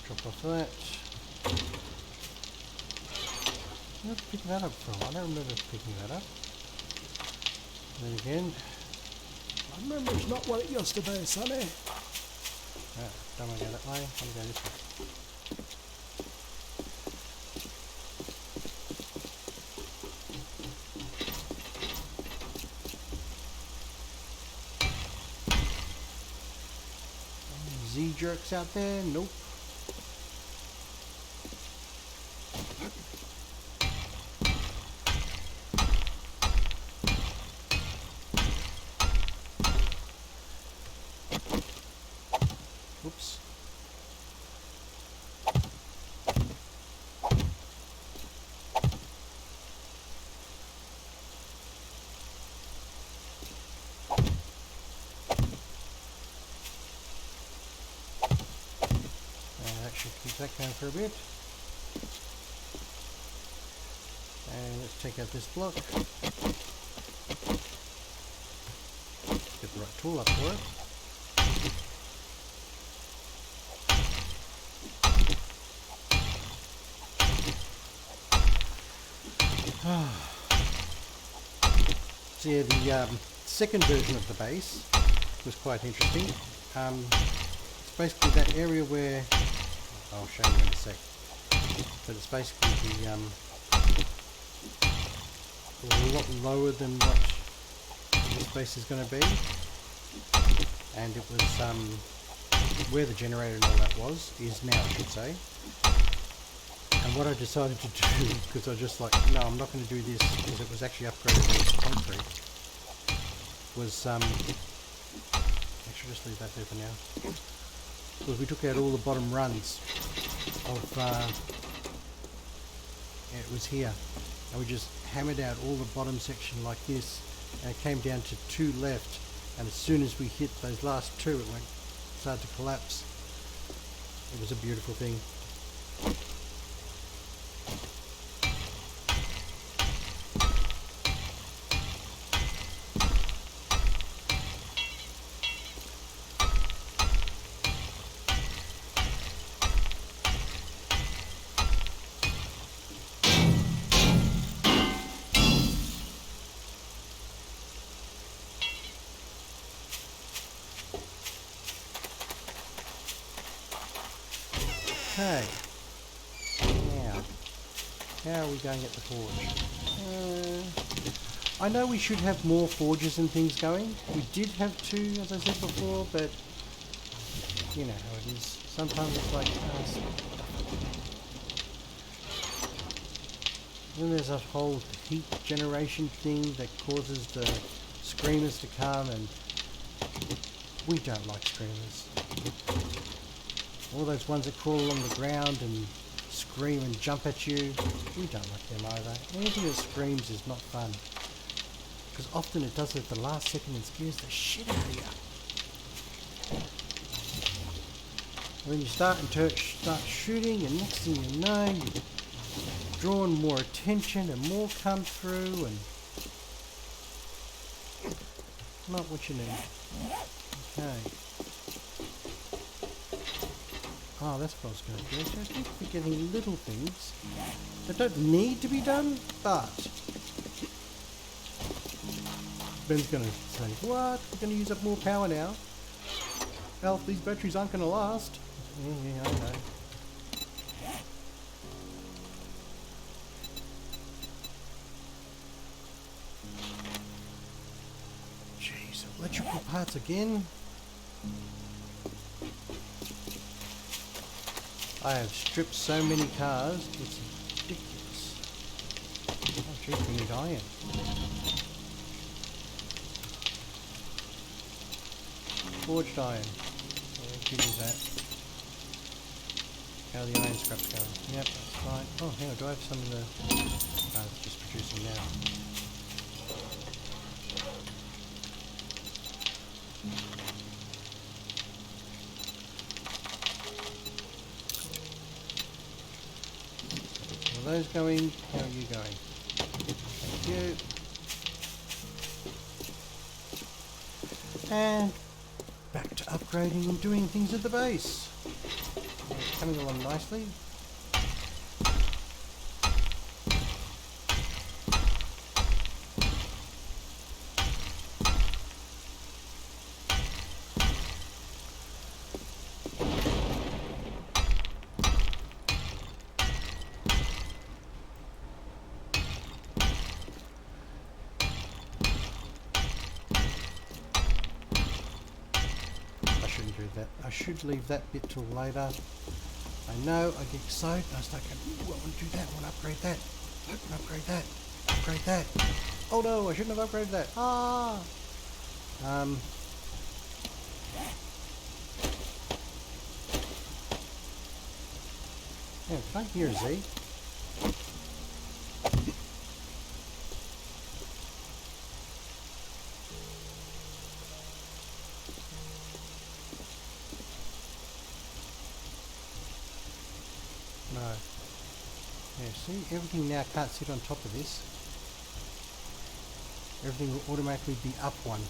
Drop off that. Where did I pick that up from? I don't remember picking that up. And then again, my memory's not what it used to be, sonny. Don't want to go that way, I want to go this way. Z jerks out there? Nope. Oops. That should keep that going for a bit. And let's take out this block. Get the right tool up for it. So yeah, the second version of the base was quite interesting. It's basically that area where, I'll show you in a sec, but it's basically a lot lower than what this base is going to be, and it was where the generator and all that is now, I should say. And what I decided to do, because I was just like, no, I'm not going to do this, because it was actually upgraded to concrete, was, actually just leave that there for now, because we took out all the bottom runs of, it was here, and we just hammered out all the bottom section like this, and it came down to 2 left, and as soon as we hit those last 2, it started to collapse. It was a beautiful thing. Okay, now, how are we going at the forge? I know we should have more forges and things going. We did have 2, as I said before, but you know how it is. Sometimes it's like, then there's a whole heat generation thing that causes the screamers to come, and we don't like screamers. All those ones that crawl along the ground and scream and jump at you, we don't like them either. Anything that screams is not fun. Because often it does it at the last second and scares the shit out of you. And then you start shooting, and next thing you know, you're drawing more attention and more come through, and not what you need. Okay. Oh, that's what I was going to do. I keep forgetting little things that don't need to be done, but Ben's going to say, what? We're going to use up more power now. Alf, these batteries aren't going to last. Yeah, I know. Jeez, electrical parts again? I have stripped so many cars, it's ridiculous. Oh jeez, we need iron. Forged iron. Yeah, we do that. How are the iron scraps going? Yep, that's fine. Oh, hang on, do I have some in the... Oh, it's just producing now. Are those going? How are you going? Thank you. And back to upgrading and doing things at the base. Coming along nicely. I should leave that bit till later. I know, I get excited, I start going, ooh, I want to do that, I want to upgrade that, I want to upgrade that, upgrade that. Oh no, I shouldn't have upgraded that. Ah! Yeah, can I hear a Z? No. Yeah, see, everything now can't sit on top of this. Everything will automatically be up one.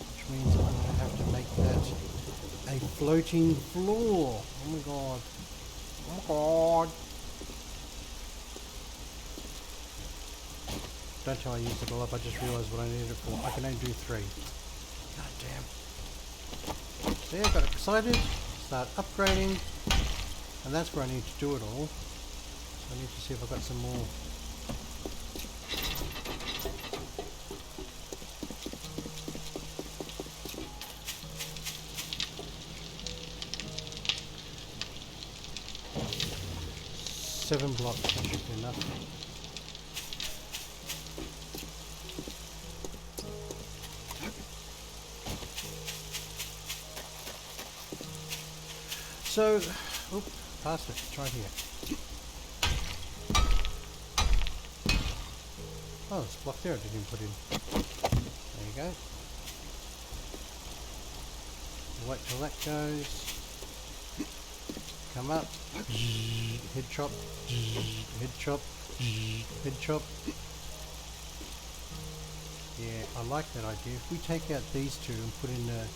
Which means I'm going to have to make that a floating floor. Oh my god. Oh my god. Don't tell I used it all up, I just realised what I needed it for. I can only do 3. God damn. So yeah, got excited, start upgrading, and that's where I need to do it all. So I need to see if I've got some more. 7 blocks, that should be enough. So, oop, past it, it's right here. Oh, there's a block there I didn't even put in. There you go. Wait till that goes. Come up. Head chop. Head chop. Head chop. Yeah, I like that idea. If we take out these two and put in a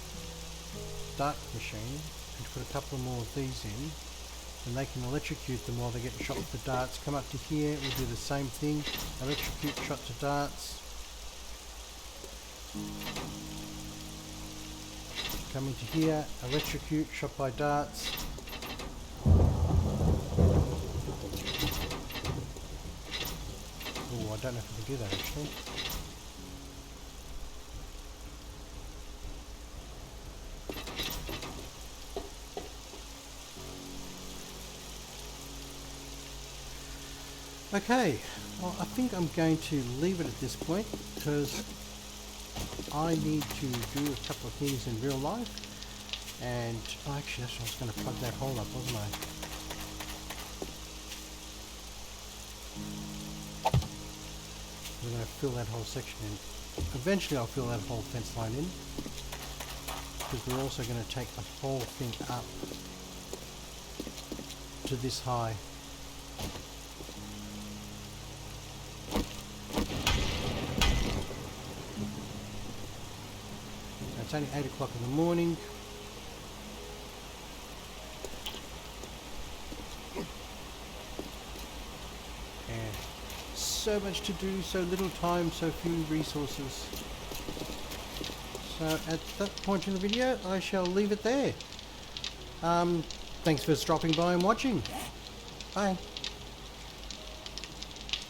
dart machine and put a couple more of these in, then they can electrocute them while they're getting shot with the darts. Come up to here, we'll do the same thing. Electrocute, shot to darts. Come into here, electrocute, shot by darts. Oh, I don't know if I can do that actually. Okay, well I think I'm going to leave it at this point because I need to do a couple of things in real life, and oh, actually that's what I was going to plug that hole up, wasn't I? I'm going to fill that whole section in. Eventually I'll fill that whole fence line in, because we're also going to take the whole thing up to this high. It's only 8 o'clock in the morning. And so much to do, so little time, so few resources. So at that point in the video, I shall leave it there. Thanks for stopping by and watching. Bye.